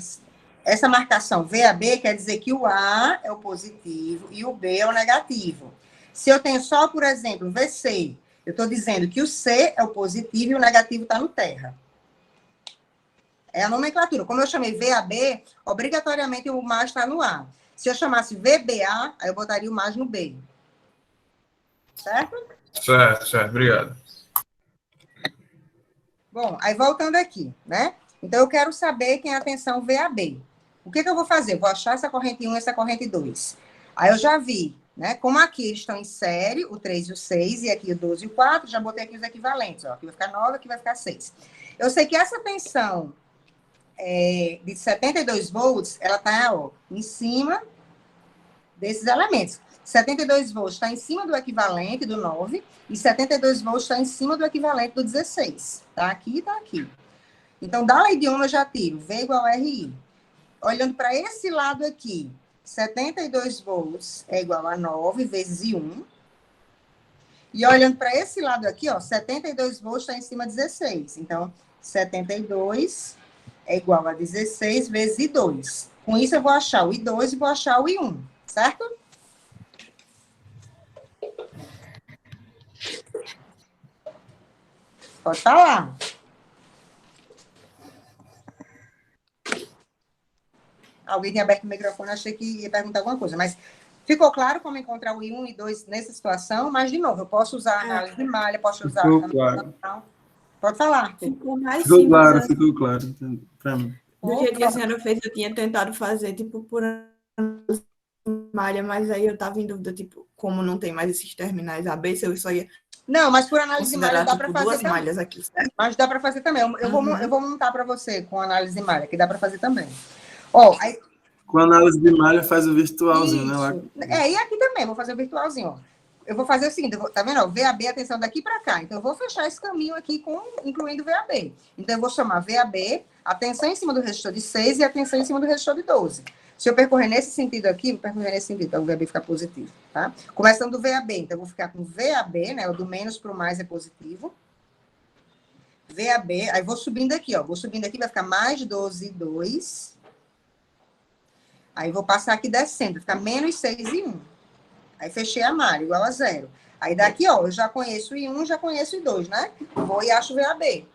essa marcação VAB, quer dizer que o A é o positivo e o B é o negativo. Se eu tenho só, por exemplo, VC, eu estou dizendo que o C é o positivo e o negativo está no terra. É a nomenclatura. Como eu chamei VAB, obrigatoriamente o mais está no A. Se eu chamasse VBA, aí eu botaria o mais no B. Certo? Certo, obrigado. Bom, aí voltando aqui, né? Então, eu quero saber quem é a tensão VAB. O que eu vou fazer? Eu vou achar essa corrente 1 e essa corrente 2. Aí eu já vi, né? Como aqui eles estão em série, o 3 e o 6, e aqui o 12 e o 4, já botei aqui os equivalentes. Ó. Aqui vai ficar 9, aqui vai ficar 6. Eu sei que essa tensão de 72 volts, ela está em cima desses elementos. 72 volts está em cima do equivalente do 9 e 72 volts está em cima do equivalente do 16. Está aqui e está aqui. Então, da lei de Ohm, eu já tiro V igual a RI. Olhando para esse lado aqui, 72 volts é igual a 9 vezes I1. E olhando para esse lado aqui, 72 volts está em cima de 16. Então, 72 é igual a 16 vezes I2. Com isso, eu vou achar o I2 e vou achar o I1, certo? Pode falar. Alguém tinha aberto o microfone, achei que ia perguntar alguma coisa, mas ficou claro como encontrar o I1 e I2 nessa situação? Mas, de novo, eu posso usar a análise de malha, posso usar Ficou a claro. Pode falar. Ficou mais Ficou simples. claro, assim. ficou claro para mim. Do jeito que a senhora fez, eu tinha tentado fazer, tipo, por malha, mas aí eu tava em dúvida, tipo, como não tem mais esses terminais AB, se eu só ia Não, mas por análise de malha considerar, dá para tipo, fazer duas também. malhas aqui, certo? Mas dá para fazer também. Eu Uhum. vou montar para você com análise de malha, que dá para fazer também. Ó, aí, Com análise de malha faz o virtualzinho, né? Lá. e aqui também, vou fazer o virtualzinho, ó. Eu vou fazer o seguinte, tá vendo? Ó, VAB, atenção daqui para cá. Então, eu vou fechar esse caminho aqui, incluindo VAB. Então, eu vou chamar VAB, atenção em cima do resistor de 6 e atenção em cima do resistor de 12. Se eu percorrer nesse sentido aqui, vou percorrer nesse sentido, para o VAB ficar positivo, tá? Começando do VAB, então, eu vou ficar com VAB, né? O do menos para o mais é positivo. VAB, aí vou subindo aqui, ó. Vou subindo aqui, vai ficar mais 12 e 2. Aí, vou passar aqui descendo, vai ficar menos 6 e 1. Aí, fechei a malha, igual a 0. Aí, daqui, ó, eu já conheço o I1, já conheço o I2, né? Vou e acho o VAB.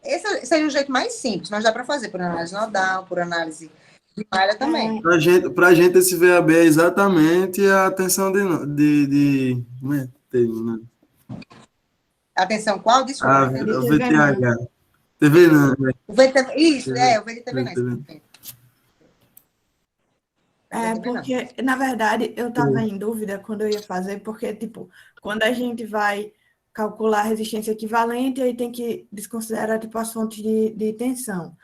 Esse seria o jeito mais simples, mas dá para fazer por análise nodal, por análise de malha também. Pra gente, esse VAB é exatamente a tensão como é? Atenção, qual? Desculpa. O VTH. TV não, né? O VTV, isso, o VTV não. Porque, na verdade, eu estava em dúvida quando eu ia fazer, porque, tipo, quando a gente vai calcular a resistência equivalente, aí tem que desconsiderar, tipo, as fontes de tensão.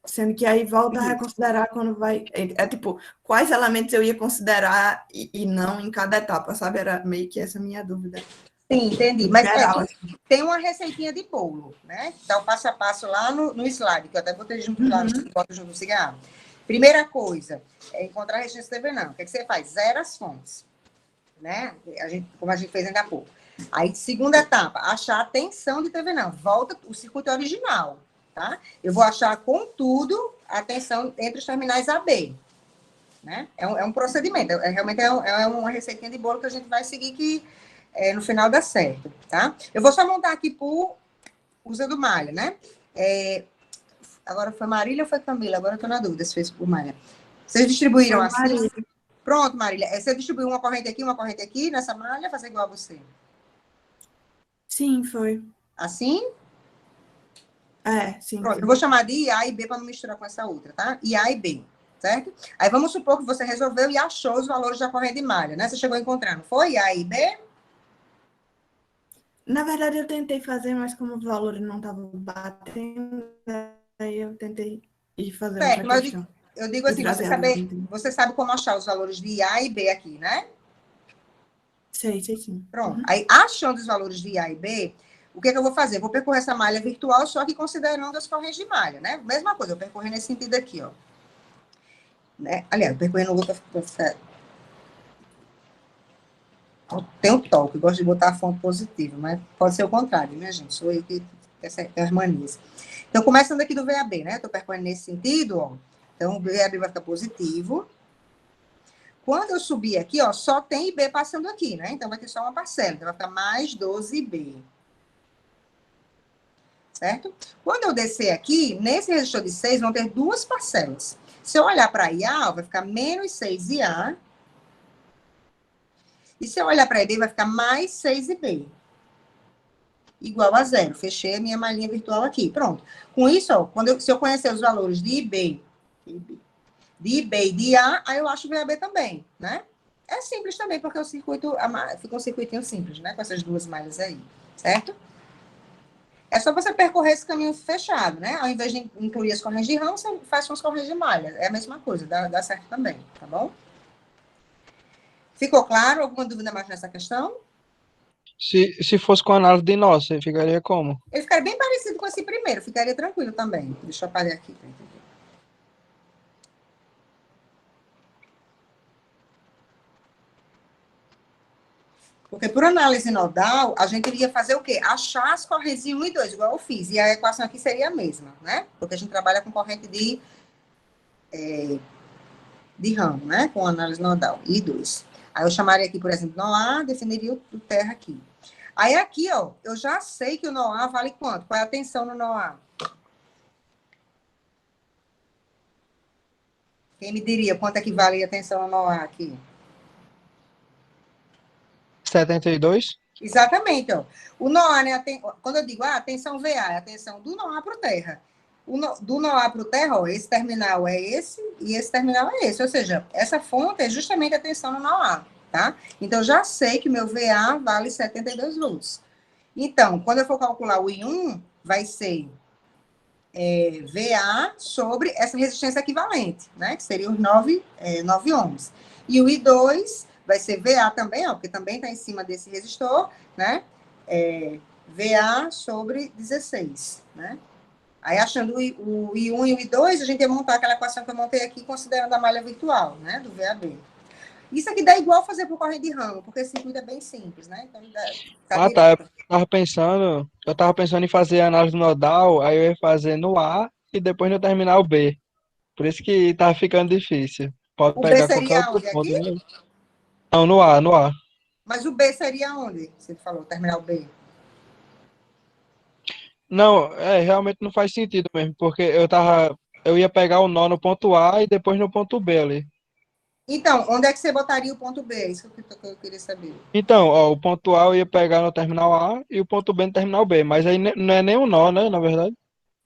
Sendo que aí volta a reconsiderar quando vai... tipo, quais elementos eu ia considerar e não em cada etapa, sabe? Era meio que essa minha dúvida. Sim, entendi. Mas geral, tem uma receitinha de bolo, né? Dá o passo a passo lá no slide, que eu até botei junto lá, boto junto no cigarro. Primeira coisa, é encontrar a resistência TV não. O que é que você faz? Zera as fontes, né? Como a gente fez ainda há pouco. Aí, segunda etapa, achar a tensão de TV não. Volta o circuito original, tá? Eu vou achar, contudo, a tensão entre os terminais AB, né? É um procedimento, realmente é uma receitinha de bolo que a gente vai seguir que no final dá certo, tá? Eu vou só montar aqui por usando malha, né? Agora foi Marília ou foi Camila? Agora eu tô na dúvida se fez por malha. Vocês distribuíram Foi assim? Marília. Pronto, Marília. Você distribuiu uma corrente aqui nessa malha, fazer igual a você? Sim, foi. Assim? Sim. Pronto, eu vou chamar de IA e B para não misturar com essa outra, tá? IA e B, certo? Aí vamos supor que você resolveu e achou os valores da corrente de malha, né? Você chegou a encontrar, não foi? IA e B? Na verdade, eu tentei fazer, mas como os valores não estavam batendo, aí eu tentei ir fazer outra questão. Eu digo assim, você sabe como achar os valores de IA e B aqui, né? Sei sim. Pronto. Aí, achando os valores de IA e B, o que eu vou fazer? Eu vou percorrer essa malha virtual, só que considerando as correntes de malha, né? Mesma coisa, eu percorrer nesse sentido aqui, ó. Né? Aliás, percorrendo o outro para ficar... Tem um toque, eu gosto de botar a fonte positiva, mas pode ser o contrário, né, gente? Sou eu que tenho as manias. Então, começando aqui do VAB, né? Estou percorrendo nesse sentido, ó. Então, o VAB vai ficar positivo. Quando eu subir aqui, ó, só tem IB passando aqui, né? Então, vai ter só uma parcela. Então, vai ficar mais 12IB. certo? Quando eu descer aqui, nesse resistor de 6, vão ter duas parcelas. Se eu olhar para IA, vai ficar menos 6 IA. E se eu olhar para IB, vai ficar mais 6 IB. Igual a 0. Fechei a minha malhinha virtual aqui. Pronto. Com isso, ó, se eu conhecer os valores de IB e de IA, aí eu acho o VAB também, né? É simples também, porque o circuito fica um circuitinho simples, né? Com essas duas malhas aí, certo? É só você percorrer esse caminho fechado, né? Ao invés de incluir as correntes de ramo, você faz com as correntes de malha. É a mesma coisa, dá certo também, tá bom? Ficou claro? Alguma dúvida mais nessa questão? Se fosse com análise de nó, você ficaria como? Ele ficaria bem parecido com esse primeiro, ficaria tranquilo também. Deixa eu apagar aqui para entender. Porque por análise nodal, a gente iria fazer o quê? Achar as correntes de 1 e 2, igual eu fiz. E a equação aqui seria a mesma, né? Porque a gente trabalha com corrente de ramo, né? Com análise nodal, I 2. Aí eu chamaria aqui, por exemplo, nó A, definiria o terra aqui. Aí aqui, ó, eu já sei que o nó A vale quanto? Qual é a tensão no nó A? Quem me diria quanto é que vale a tensão no nó A aqui? 72? Exatamente, ó. O nó A, né? Quando eu digo a tensão VA, é a tensão do nó A para o terra. Do nó A para o terra, ó, esse terminal é esse e esse terminal é esse. Ou seja, essa fonte é justamente a tensão no nó A, tá? Então, eu já sei que o meu VA vale 72 volts. Então, quando eu for calcular o I1, vai ser VA sobre essa resistência equivalente, né? Que seria os 9 ohms. E o I2 vai ser VA também, ó, porque também está em cima desse resistor, né? VA sobre 16, né? Aí, achando o I1 e o I2, a gente ia montar aquela equação que eu montei aqui, considerando a malha virtual, né? Do VAB. Isso aqui dá igual fazer por corrente de ramo, porque esse circuito é bem simples, né? Então, Tá. Eu tava pensando em fazer análise nodal, aí eu ia fazer no A e depois no terminal B. Por isso que tá ficando difícil. Pode O B pegar qualquer seria outro onde? ponto, Aqui? né? Não, no A, no A. Mas o B seria onde? Você falou, terminal B. Não, realmente não faz sentido mesmo, porque eu ia pegar o nó no ponto A e depois no ponto B ali. Então, onde é que você botaria o ponto B? Isso que eu queria saber. Então, ó, o ponto A eu ia pegar no terminal A e o ponto B no terminal B, mas aí não é nem um nó, né, na verdade.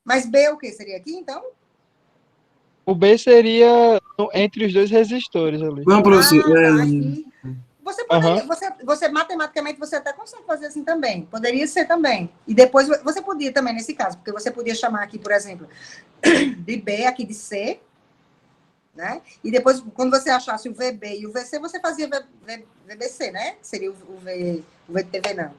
Mas B o quê? Seria aqui, então? O B seria entre os dois resistores ali. Não, professor. Tá, aqui. Você poderia, Aham. você matematicamente, você até consegue fazer assim também. Poderia ser também. E depois, você podia também, nesse caso, porque você podia chamar aqui, por exemplo, de B, aqui de C, né? E depois, quando você achasse o VB e o VC, você fazia VBC, né? Que seria o VTV, não.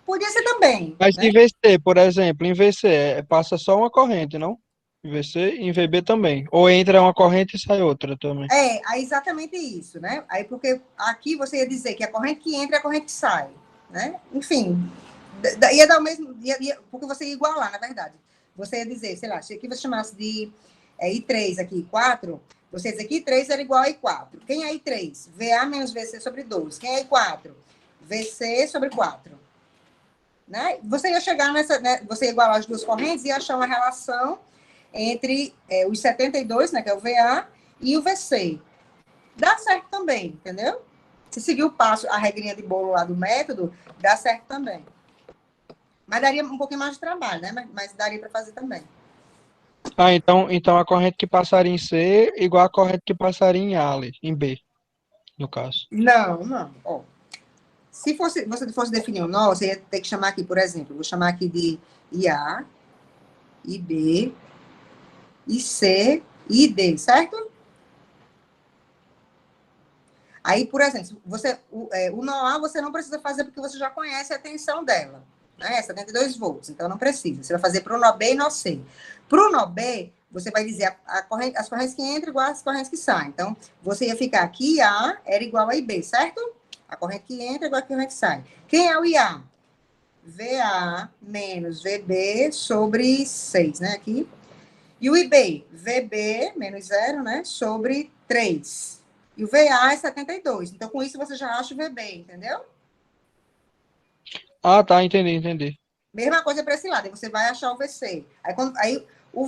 Podia ser também, Mas né? em VC, por exemplo, em VC passa só uma corrente, não? Em VC e em VB também. Ou entra uma corrente e sai outra também. Aí exatamente isso, né? Aí porque aqui você ia dizer que a corrente que entra é a corrente que sai, né? Enfim, ia dar o mesmo, porque você ia igualar, na verdade. Você ia dizer, sei lá, se aqui você chamasse de I3 aqui, 4, você ia dizer que I3 era igual a I4. Quem é I3? VA menos VC sobre 12. Quem é I4? VC sobre 4. Né? Você ia chegar nessa, né? Você ia igualar as duas correntes e achar uma relação entre os 72, né, que é o VA, e o VC. Dá certo também, entendeu? Se seguir o passo, a regrinha de bolo lá do método, dá certo também. Mas daria um pouquinho mais de trabalho, né? Mas daria para fazer também. Ah, então a corrente que passaria em C igual a corrente que passaria em A ali, em B, no caso. Não. Ó, se você fosse definir um nó, você ia ter que chamar aqui, por exemplo, vou chamar aqui de IA, IB, IC e ID, certo? Aí, por exemplo, o nó A você não precisa fazer porque você já conhece a tensão dela, né? 72 volts, então não precisa. Você vai fazer para o nó B e nó C. Para o nó B, você vai dizer as correntes que entram igual às correntes que saem. Então, você ia ficar aqui, A era igual a IB, certo? A corrente que entra é igual a corrente que sai. Quem é o IA? VA menos VB sobre 6, né? Aqui. E o IB? VB menos 0, né? Sobre 3. E o VA é 72. Então, com isso, você já acha o VB, entendeu? Ah, tá, entendi. Mesma coisa para esse lado, aí você vai achar o VC. Aí o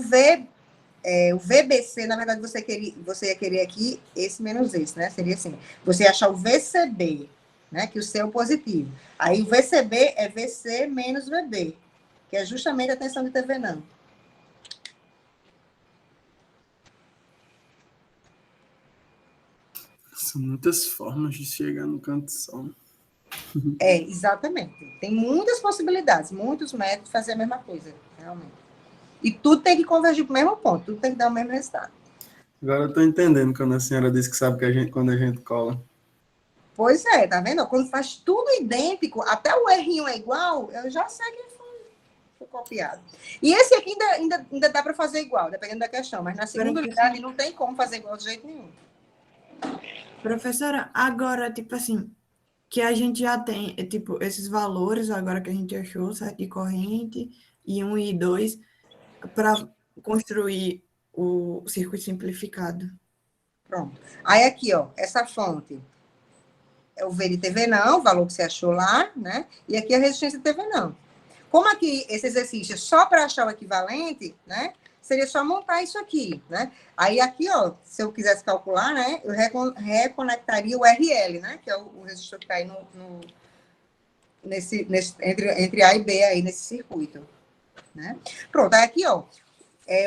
VBC, na verdade, você ia querer aqui esse menos esse, né? Seria assim, você ia achar o VCB, né? Que o C é o positivo. Aí o VCB é VC menos VB, que é justamente a tensão de TV não. São muitas formas de chegar no canto só. Exatamente. Tem muitas possibilidades, muitos métodos de fazer a mesma coisa, realmente. E tudo tem que convergir para o mesmo ponto, tudo tem que dar o mesmo resultado. Agora eu estou entendendo quando a senhora disse que sabe que quando a gente cola. Pois é, tá vendo? Quando faz tudo idêntico, até o R1 é igual, eu já sei que foi copiado. E esse aqui ainda dá para fazer igual, dependendo da questão, mas na segunda unidade não tem como fazer igual de jeito nenhum. Professora, agora, tipo assim, que a gente já tem, tipo, esses valores, agora que a gente achou, certo? De corrente, I1 e I2, para construir o circuito simplificado. Pronto. Aí aqui, ó, essa fonte é o V de TV não, o valor que você achou lá, né? E aqui a resistência de TV não. Como aqui esse exercício é só para achar o equivalente, né? Seria só montar isso aqui, né? Aí aqui, ó, se eu quisesse calcular, né? Eu reconectaria o RL, né? Que é o resistor que está aí entre A e B aí nesse circuito, né? Pronto, aí aqui, ó,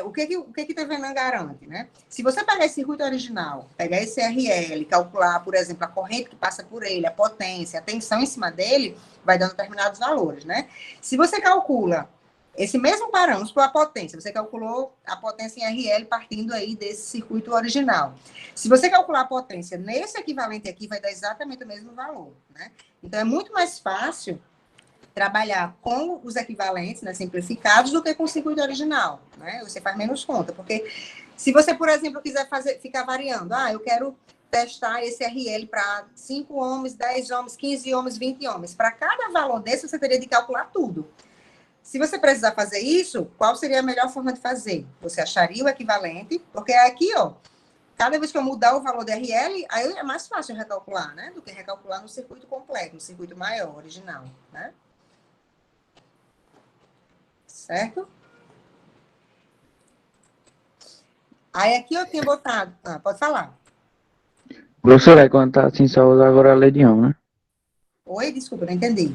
o que TV não garante, né? Se você pegar esse circuito original, pegar esse RL, calcular, por exemplo, a corrente que passa por ele, a potência, a tensão em cima dele, vai dando determinados valores, né? Se você calcula esse mesmo parâmetro para a potência, você calculou a potência em RL partindo aí desse circuito original. Se você calcular a potência nesse equivalente aqui, vai dar exatamente o mesmo valor, né? Então, é muito mais fácil trabalhar com os equivalentes, né, simplificados, do que com o circuito original, né? Você faz menos conta, porque se você, por exemplo, quiser ficar variando, eu quero testar esse RL para 5 ohms, 10 ohms, 15 ohms, 20 ohms. Para cada valor desse, você teria de calcular tudo. Se você precisar fazer isso, qual seria a melhor forma de fazer? Você acharia o equivalente, porque aqui, ó, cada vez que eu mudar o valor do RL, aí é mais fácil recalcular, né? Do que recalcular no circuito completo, no circuito maior, original, né? Certo? Aí aqui eu tinha botado... pode falar. Professora, quando tá assim, só usa agora a lei de Ohm, né? Oi, desculpa, não entendi.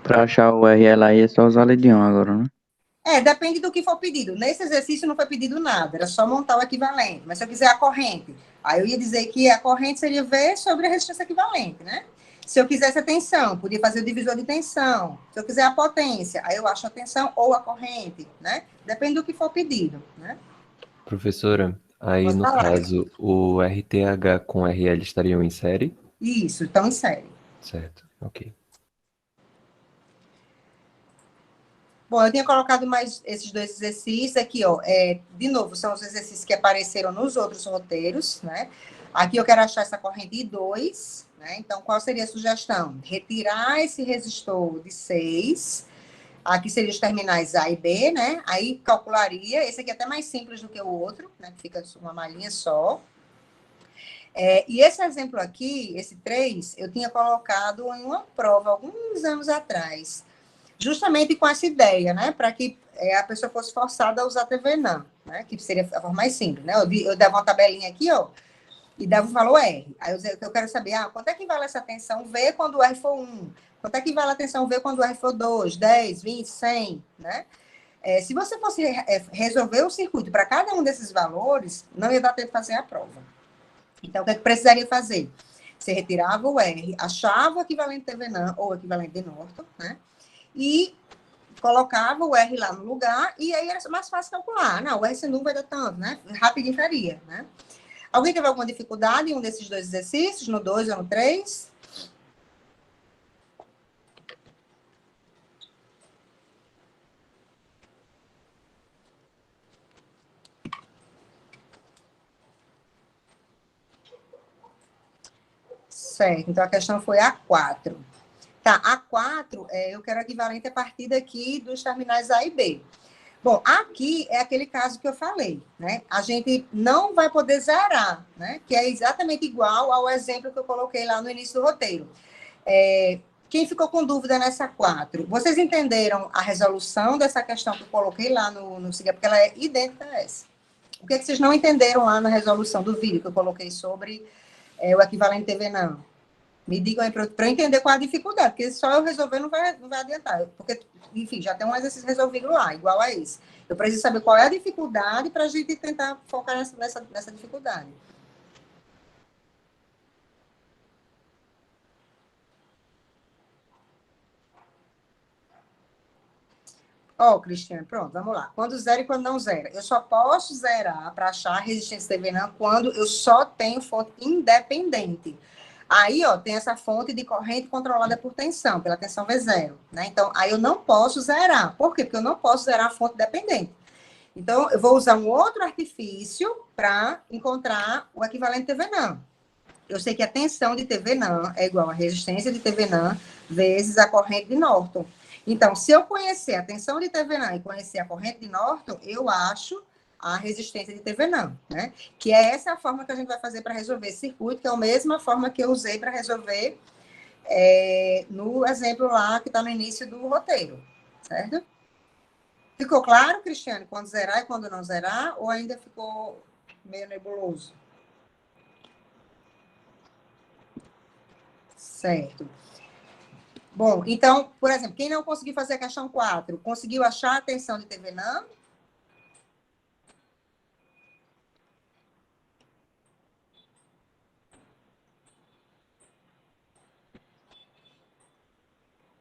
Pra achar o RL aí é só usar a lei de Ohm agora, né? Depende do que for pedido. Nesse exercício não foi pedido nada, era só montar o equivalente. Mas se eu quiser a corrente, aí eu ia dizer que a corrente seria V sobre a resistência equivalente, né? Se eu quisesse a tensão, podia fazer o divisor de tensão. Se eu quiser a potência, aí eu acho a tensão ou a corrente, né? Depende do que for pedido, né? Professora, aí Pode no falar. caso, o RTH com RL estariam em série? Isso, estão em série. Certo, ok. Bom, eu tinha colocado mais esses dois exercícios aqui, ó. De novo, são os exercícios que apareceram nos outros roteiros, né? Aqui eu quero achar essa corrente I2, né? Então, qual seria a sugestão? Retirar esse resistor de 6. Aqui seriam os terminais A e B, né? Aí calcularia. Esse aqui é até mais simples do que o outro, né? Que fica uma malinha só. E esse exemplo aqui, esse 3, eu tinha colocado em uma prova alguns anos atrás, justamente com essa ideia, né? Para que a pessoa fosse forçada a usar TV não, né? Que seria a forma mais simples, né? Eu dava uma tabelinha aqui, ó, e dava o valor R. Aí eu quero saber, quanto é que vale essa tensão V quando o R for 1? Quanto é que vale a tensão V quando o R for 2, 10, 20, 100, né? Se você fosse resolver o circuito para cada um desses valores, não ia dar tempo de fazer a prova. Então, o que precisaria fazer? Você retirava o R, achava o equivalente de Thevenin ou o equivalente de Norton, né? E colocava o R lá no lugar, e aí era mais fácil calcular. Não, o R sem vai dar tanto, né? Rapidinho faria, né? Alguém teve alguma dificuldade em um desses dois exercícios, no 2 ou no 3? Certo, então a questão foi A4. Tá, A4, eu quero equivalente a partir daqui dos terminais A e B. Bom, aqui é aquele caso que eu falei, né? A gente não vai poder zerar, né? Que é exatamente igual ao exemplo que eu coloquei lá no início do roteiro. Quem ficou com dúvida nessa 4? Vocês entenderam a resolução dessa questão que eu coloquei lá no Siga, porque ela é idêntica a essa. O que é que vocês não entenderam lá na resolução do vídeo que eu coloquei sobre o equivalente TV não? Me digam aí para eu entender qual é a dificuldade, porque só eu resolver não vai adiantar. Porque, enfim, já tem um exercício resolvido lá, igual a esse. Eu preciso saber qual é a dificuldade para a gente tentar focar nessa dificuldade. Cristiane, pronto, vamos lá. Quando zera e quando não zera. Eu só posso zerar para achar a resistência TV não quando eu só tenho fonte independente. Aí, tem essa fonte de corrente controlada por tensão, pela tensão V0, né? Então, aí eu não posso zerar. Por quê? Porque eu não posso zerar a fonte dependente. Então, eu vou usar um outro artifício para encontrar o equivalente TV não. Eu sei que a tensão de TV não é igual a resistência de TV não vezes a corrente de Norton. Então, se eu conhecer a tensão de TV não e conhecer a corrente de Norton, eu acho a resistência de TV não, né? Que é essa a forma que a gente vai fazer para resolver esse circuito, que é a mesma forma que eu usei para resolver no exemplo lá que está no início do roteiro, certo? Ficou claro, Cristiane, quando zerar e quando não zerar, ou ainda ficou meio nebuloso? Certo. Bom, então, por exemplo, quem não conseguiu fazer a questão 4, conseguiu achar a tensão de TV não?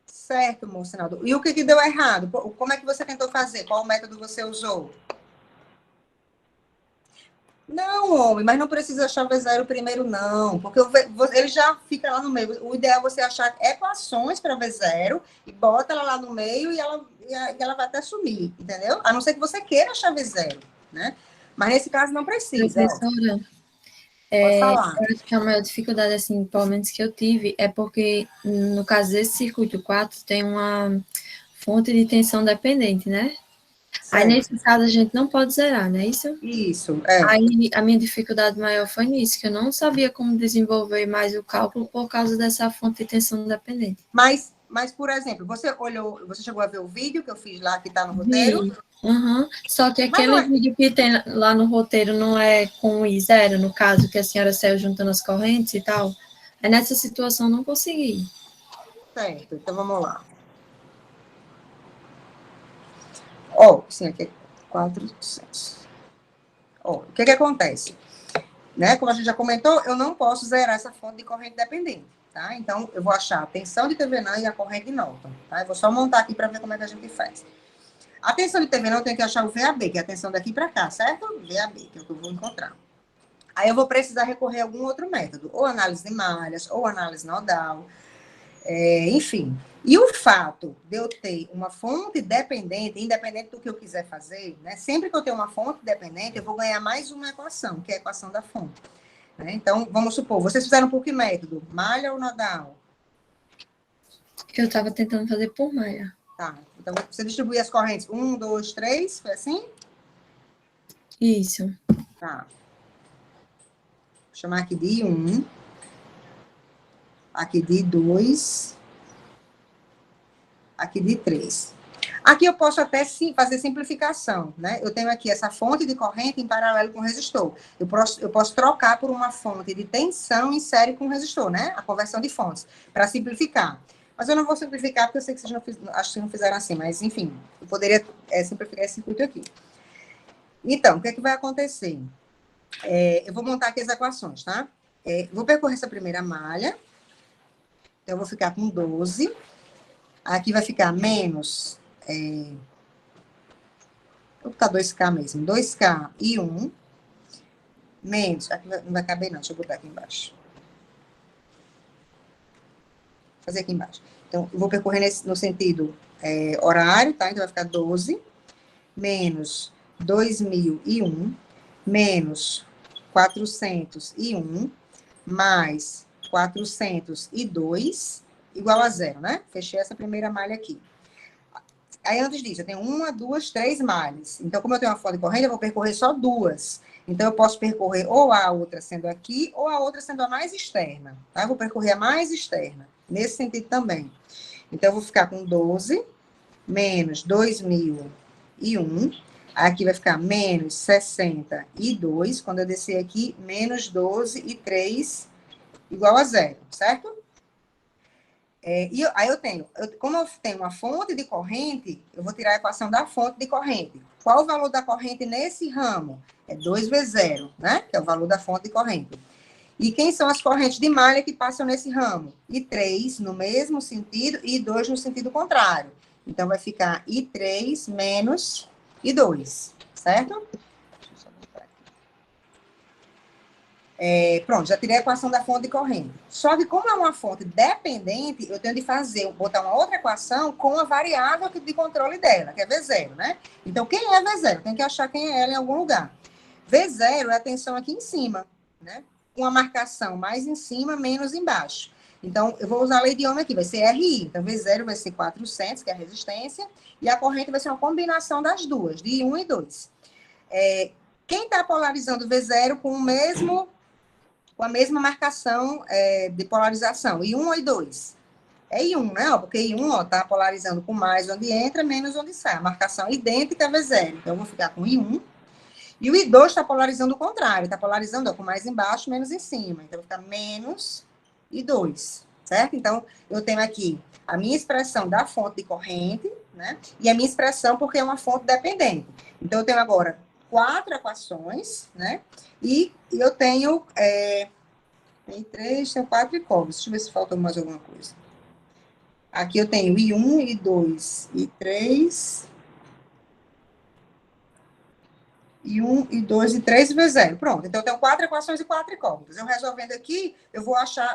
Certo, Monsenaldo. E o que deu errado? Como é que você tentou fazer? Qual método você usou? Não, homem, mas não precisa achar V0 primeiro, não. Porque ele já fica lá no meio. O ideal é você achar equações para V0 e bota ela lá no meio e ela vai até sumir, entendeu? A não ser que você queira achar V0, né? Mas nesse caso não precisa. Professora, Pode falar. eu acho que a maior dificuldade, assim, pelo menos que eu tive, é porque, no caso desse circuito 4, tem uma fonte de tensão dependente, né? Certo. Aí, nesse caso, a gente não pode zerar, não é isso? Isso, Aí, a minha dificuldade maior foi nisso, que eu não sabia como desenvolver mais o cálculo por causa dessa fonte de tensão dependente. Mas, por exemplo, você chegou a ver o vídeo que eu fiz lá, que está no roteiro? Uhum. Só que aquele vídeo que tem lá no roteiro não é com o I0, no caso, que a senhora saiu juntando as correntes e tal. Aí nessa situação não consegui. Certo, então vamos lá. Sim, aqui é 400. O que acontece? Né? Como a gente já comentou, eu não posso zerar essa fonte de corrente dependente, tá? Então, eu vou achar a tensão de TV não e a corrente de Norton, tá? Eu vou só montar aqui para ver como é que a gente faz. A tensão de TV não, eu tenho que achar o VAB, que é a tensão daqui para cá, certo? VAB, que é o que eu vou encontrar. Aí eu vou precisar recorrer a algum outro método, ou análise de malhas, ou análise nodal, enfim. E o fato de eu ter uma fonte dependente, independente do que eu quiser fazer, né? Sempre que eu tenho uma fonte dependente, eu vou ganhar mais uma equação, que é a equação da fonte. Né? Então, vamos supor, vocês fizeram por que método? Malha ou nodal? Eu estava tentando fazer por malha. Tá, então você distribui as correntes 1, 2, 3, foi assim? Isso. Tá. Vou chamar aqui de 1, aqui de 2, aqui de 3. Aqui eu posso até sim fazer simplificação, né? Eu tenho aqui essa fonte de corrente em paralelo com o resistor. Eu posso trocar por uma fonte de tensão em série com o resistor, né? A conversão de fontes, para simplificar. Mas eu não vou simplificar, porque eu sei que vocês acho que não fizeram assim, mas, enfim, eu poderia simplificar esse circuito aqui. Então, o que é que vai acontecer? Eu vou montar aqui as equações, tá? Vou percorrer essa primeira malha. Então, eu vou ficar com 12. Aqui vai ficar menos... vou botar 2K mesmo. 2K e 1. Menos... Aqui não vai caber, não. Deixa eu botar aqui embaixo. Fazer aqui embaixo. Então, eu vou percorrer no sentido horário, tá? Então, vai ficar 12, menos 2001, menos 401, mais 402, igual a 0, né? Fechei essa primeira malha aqui. Aí, antes disso, eu tenho 1, 2, 3 malhas. Então, como eu tenho uma fonte corrente, eu vou percorrer só 2. Então, eu posso percorrer ou a outra sendo aqui, ou a outra sendo a mais externa, tá? Eu vou percorrer a mais externa, nesse sentido também. Então, eu vou ficar com 12 menos 2001. Aqui vai ficar menos 62. Quando eu descer aqui, menos 12 e 3 igual a 0, certo? Aí como eu tenho uma fonte de corrente, eu vou tirar a equação da fonte de corrente. Qual o valor da corrente nesse ramo? É 2V0, né? Que é o valor da fonte de corrente. E quem são as correntes de malha que passam nesse ramo? I3 no mesmo sentido e I2 no sentido contrário. Então, vai ficar I3 menos I2, certo? Pronto, já tirei a equação da fonte de corrente. Só que como é uma fonte dependente, eu tenho de botar uma outra equação com a variável de controle dela, que é V0, né? Então, quem é V0? Tem que achar quem é ela em algum lugar. V0 é a tensão aqui em cima, né? Uma marcação mais em cima, menos embaixo. Então, eu vou usar a lei de Ohm aqui, vai ser RI. Então, V0 vai ser 400, que é a resistência, e a corrente vai ser uma combinação das duas, de 1 e 2. Quem está polarizando V0 com a mesma marcação de polarização, I1 ou I2? É I1, né? Porque I1 está polarizando com mais onde entra, menos onde sai. A marcação é idêntica a V0. Então, eu vou ficar com I1. E o I2 está polarizando o contrário. Está polarizando com mais embaixo, menos em cima. Então, vai ficar menos I2, certo? Então, eu tenho aqui a minha expressão da fonte de corrente, né? E a minha expressão porque é uma fonte dependente. Então, eu tenho agora 4 equações, né? E eu tenho... tem 3, tenho 4 incógnitas. Deixa eu ver se falta mais alguma coisa. Aqui eu tenho I1, I2, I3... I1, I2, I3 e V0. Pronto, então eu tenho 4 equações e 4 incógnitas. Eu resolvendo aqui,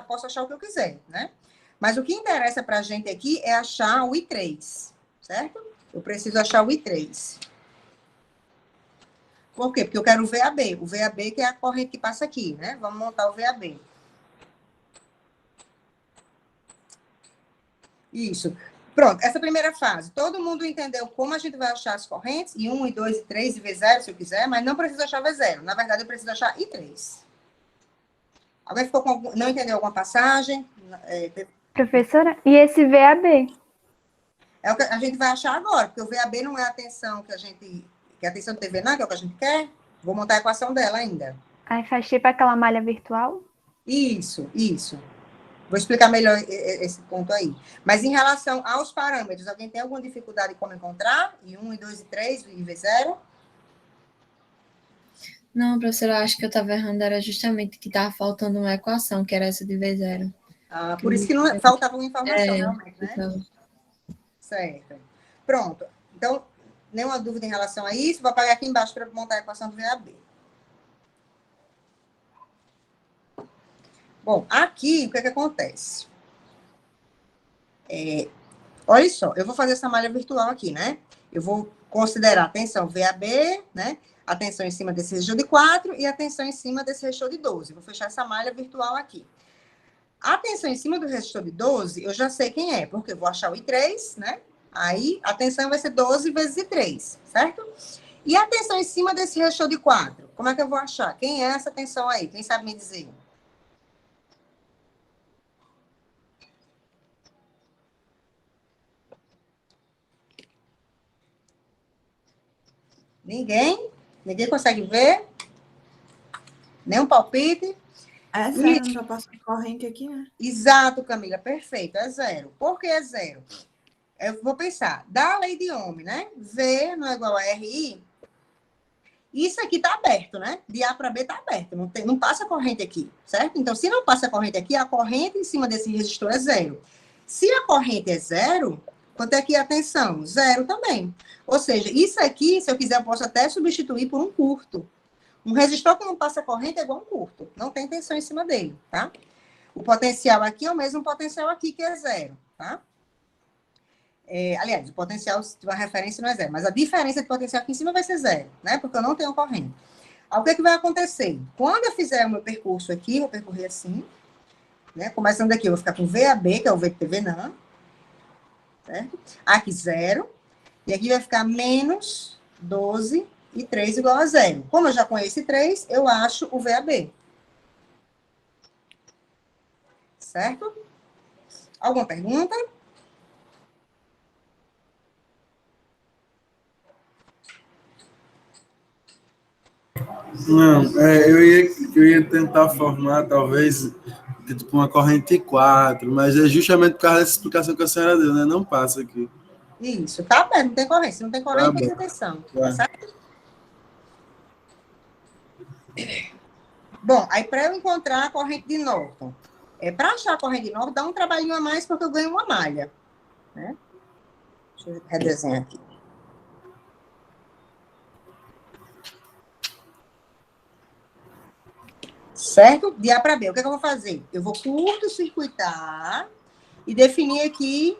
posso achar o que eu quiser, né? Mas o que interessa para a gente aqui é achar o I3, certo? Eu preciso achar o I3. Por quê? Porque eu quero o VAB. O VAB que é a corrente que passa aqui, né? Vamos montar o VAB. Isso. Pronto, essa primeira fase. Todo mundo entendeu como a gente vai achar as correntes? I1, I2, I3 e V0, se eu quiser, mas não preciso achar V0. Na verdade, eu preciso achar I3. Alguém não entendeu alguma passagem? Professora, e esse VAB? É o que a gente vai achar agora, porque o VAB não é a tensão que é a tensão de TV, não, que é o que a gente quer. Vou montar a equação dela ainda. Aí faz tipo aquela malha virtual? Isso. Vou explicar melhor esse ponto aí. Mas em relação aos parâmetros, alguém tem alguma dificuldade em como encontrar? I1, I2, I3 e V0? Não, professora, acho que eu estava errando, era justamente que estava faltando uma equação, que era essa de V0. Ah, por isso que não faltava uma informação, realmente, né? Então... Certo. Pronto. Então, nenhuma dúvida em relação a isso. Vou apagar aqui embaixo para montar a equação do VAB. Bom, aqui, o que acontece? Olha só, eu vou fazer essa malha virtual aqui, né? Eu vou considerar a tensão VAB, né? A tensão em cima desse resistor de 4 e a tensão em cima desse resistor de 12. Vou fechar essa malha virtual aqui. A tensão em cima do resistor de 12, eu já sei quem é, porque eu vou achar o I3, né? Aí, a tensão vai ser 12 vezes I3, certo? E a tensão em cima desse resistor de 4? Como é que eu vou achar? Quem é essa tensão aí? Quem sabe me dizer? Ninguém? Ninguém consegue ver? Nenhum palpite? É zero, não já passou corrente aqui, né? Exato, Camila, perfeito, é 0. Por que é 0? Eu vou pensar, da lei de Ohm, né? V não é igual a RI. Isso aqui está aberto, né? De A para B está aberto, não passa corrente aqui, certo? Então, se não passa corrente aqui, a corrente em cima desse resistor é 0. Se a corrente é 0, quanto é que é a tensão? 0 também. Ou seja, isso aqui, se eu quiser, eu posso até substituir por um curto. Um resistor que não passa corrente é igual a um curto. Não tem tensão em cima dele, tá? O potencial aqui é o mesmo potencial aqui, que é 0, tá? Aliás, o potencial, se tiver referência, não é 0. Mas a diferença de potencial aqui em cima vai ser 0, né? Porque eu não tenho corrente. Aí, o que vai acontecer? Quando eu fizer o meu percurso aqui, vou percorrer assim, né? Começando daqui, eu vou ficar com VAB, que é o V de TV não, certo? Aqui 0. E aqui vai ficar menos 12 e 3 igual a 0. Como eu já conheço 3, eu acho o VAB. Certo? Alguma pergunta? Não, eu ia tentar formar, talvez, tipo uma corrente 4, mas é justamente por causa dessa explicação que a senhora deu, né? Não passa aqui. Isso, tá aberto, não tem corrente. Se não tem corrente, Tá tem bom. atenção. Tá. Tá certo? Bom, aí para eu encontrar a corrente de Norton, para achar a corrente de Norton, dá um trabalhinho a mais, porque eu ganho uma malha. Né? Deixa eu redesenhar aqui. Certo? De A para B. O que é que eu vou fazer? Eu vou curto-circuitar e definir aqui.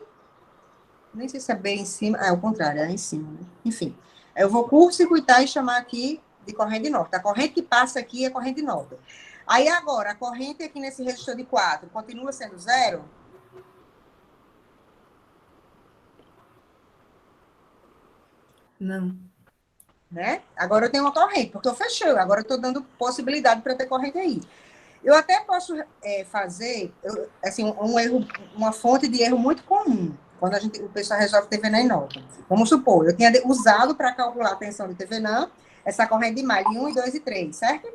Nem sei se é B em cima. Ah, é o contrário, é em cima. Né? Enfim. Eu vou curto-circuitar e chamar aqui de corrente de Norton. A corrente que passa aqui é a corrente de Norton. Aí agora, a corrente aqui nesse resistor de 4 continua sendo 0? Não. Né? Agora eu tenho uma corrente, porque eu fechei. Agora eu estou dando possibilidade para ter corrente aí. Eu até posso fazer assim, um erro, uma fonte de erro muito comum, quando o pessoal resolve TVNAM e Norton. Vamos supor, eu tinha usado para calcular a tensão de TVNAM essa corrente de malha 1, 2 e 3, certo?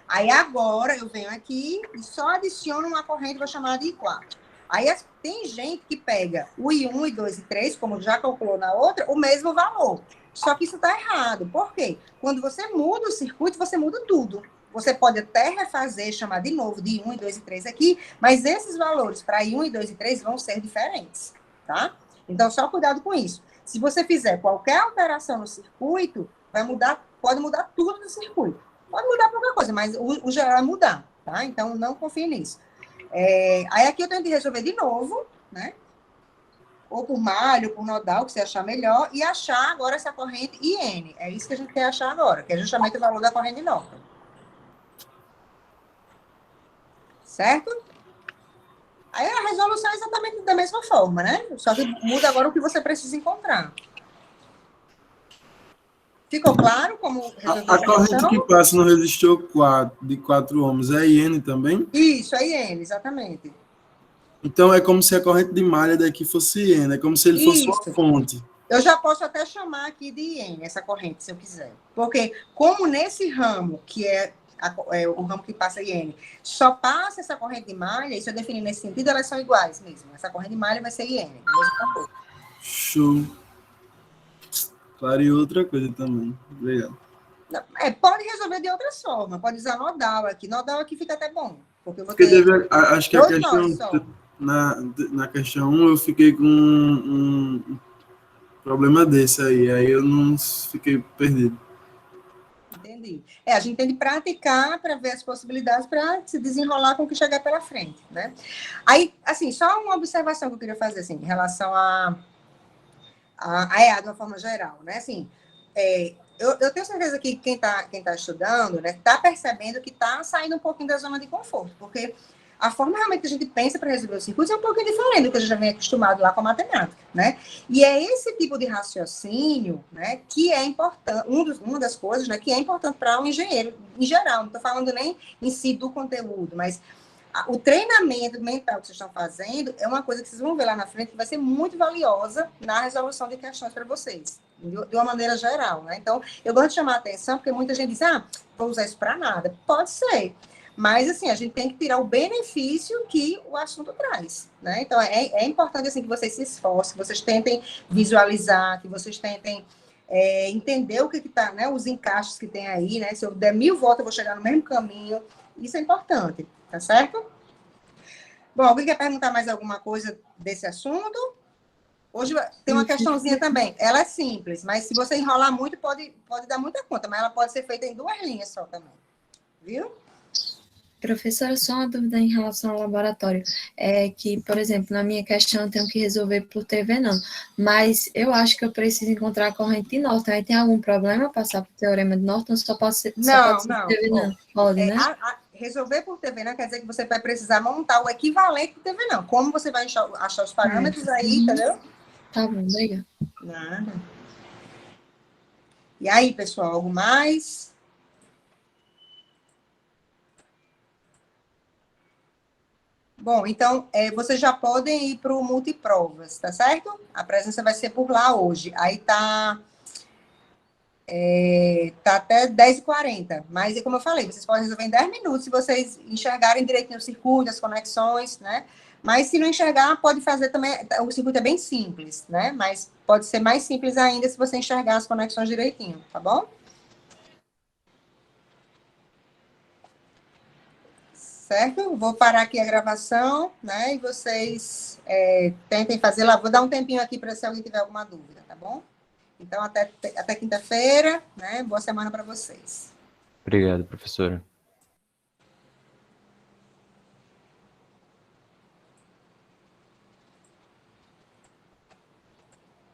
Aí agora eu venho aqui e só adiciono uma corrente, vou chamar de I4. Aí tem gente que pega o I1, I2 e 3, como já calculou na outra, o mesmo valor. Só que isso está errado. Por quê? Quando você muda o circuito, você muda tudo. Você pode até refazer, chamar de novo de I1, I2 e 3 aqui, mas esses valores para I1, I2 e 3 vão ser diferentes, tá? Então, só cuidado com isso. Se você fizer qualquer alteração no circuito, pode mudar tudo no circuito. Pode mudar qualquer coisa, mas o geral é mudar, tá? Então, não confie nisso. Aí aqui eu tenho que resolver de novo, né? Ou por malha, ou por nodal, que você achar melhor, e achar agora essa corrente IN. É isso que a gente quer achar agora, que é justamente o valor da corrente de Norton. Certo? Aí a resolução é exatamente da mesma forma, né? Só que muda agora o que você precisa encontrar. Ficou claro como resolver A essa corrente questão? que passa no resistor 4, de 4 ohms é IN também? Isso, é IN, exatamente. Então é como se a corrente de malha daqui fosse IN, é como se ele fosse uma Isso. fonte. Eu já posso até chamar aqui de IN, essa corrente, se eu quiser. Porque como nesse ramo, que é o ramo que passa IN, só passa essa corrente de malha, isso eu defini nesse sentido, elas são iguais mesmo. Essa corrente de malha vai ser IN. Show. Clareou outra coisa também. Obrigado. Pode resolver de outra forma. Pode usar nodal aqui. Nodal aqui fica até bom. Porque eu vou Porque ter acho que a dois questão, nós só. na questão 1 eu fiquei com um problema desse aí eu não fiquei perdido. Entendi. A gente tem que praticar para ver as possibilidades para se desenrolar com o que chegar pela frente, né? Aí, assim, só uma observação que eu queria fazer, assim, em relação a EA de uma forma geral, né? Assim, eu tenho certeza que quem tá estudando, né, está percebendo que está saindo um pouquinho da zona de conforto, porque a forma realmente que a gente pensa para resolver os circuitos é um pouquinho diferente do que a gente já vem acostumado lá com a matemática, né? E é esse tipo de raciocínio, né, que é importante, uma das coisas, né, que é importante para um engenheiro em geral. Não estou falando nem em si do conteúdo, mas o treinamento mental que vocês estão fazendo é uma coisa que vocês vão ver lá na frente que vai ser muito valiosa na resolução de questões para vocês, de uma maneira geral, né? Então, eu gosto de chamar a atenção, porque muita gente diz, vou usar isso para nada. Pode ser, mas, assim, a gente tem que tirar o benefício que o assunto traz, né? Então, é importante, assim, que vocês se esforcem, que vocês tentem visualizar, que vocês tentem entender o que está, né? Os encaixes que tem aí, né? Se eu der 1000 voltas, eu vou chegar no mesmo caminho. Isso é importante. Tá certo? Bom, alguém quer perguntar mais alguma coisa desse assunto? Hoje tem uma questãozinha também. Ela é simples, mas se você enrolar muito, pode dar muita conta, mas ela pode ser feita em 2 linhas só também. Viu? Professora, só uma dúvida em relação ao laboratório. É que, por exemplo, na minha questão eu tenho que resolver por TVNAM, mas eu acho que eu preciso encontrar a corrente de Norton. Aí tem algum problema passar por teorema de Norton? Só pode ser TVNAM? Pode, né? Resolver por TVNAM quer dizer que você vai precisar montar o equivalente do TVNAM. Como você vai achar os parâmetros aí, entendeu? Tá bom, obrigada. Nada. E aí, pessoal, algo mais? Bom, então, vocês já podem ir para o multiprovas, tá certo? A presença vai ser por lá hoje. Aí tá até 10h40, mas como eu falei, vocês podem resolver em 10 minutos se vocês enxergarem direitinho o circuito, as conexões, né? Mas se não enxergar, pode fazer também, o circuito é bem simples, né? Mas pode ser mais simples ainda se você enxergar as conexões direitinho, tá bom? Certo? Vou parar aqui a gravação, né? E vocês tentem fazer lá. Vou dar um tempinho aqui para se alguém tiver alguma dúvida, tá bom? Então, até quinta-feira, né? Boa semana para vocês. Obrigado, professora.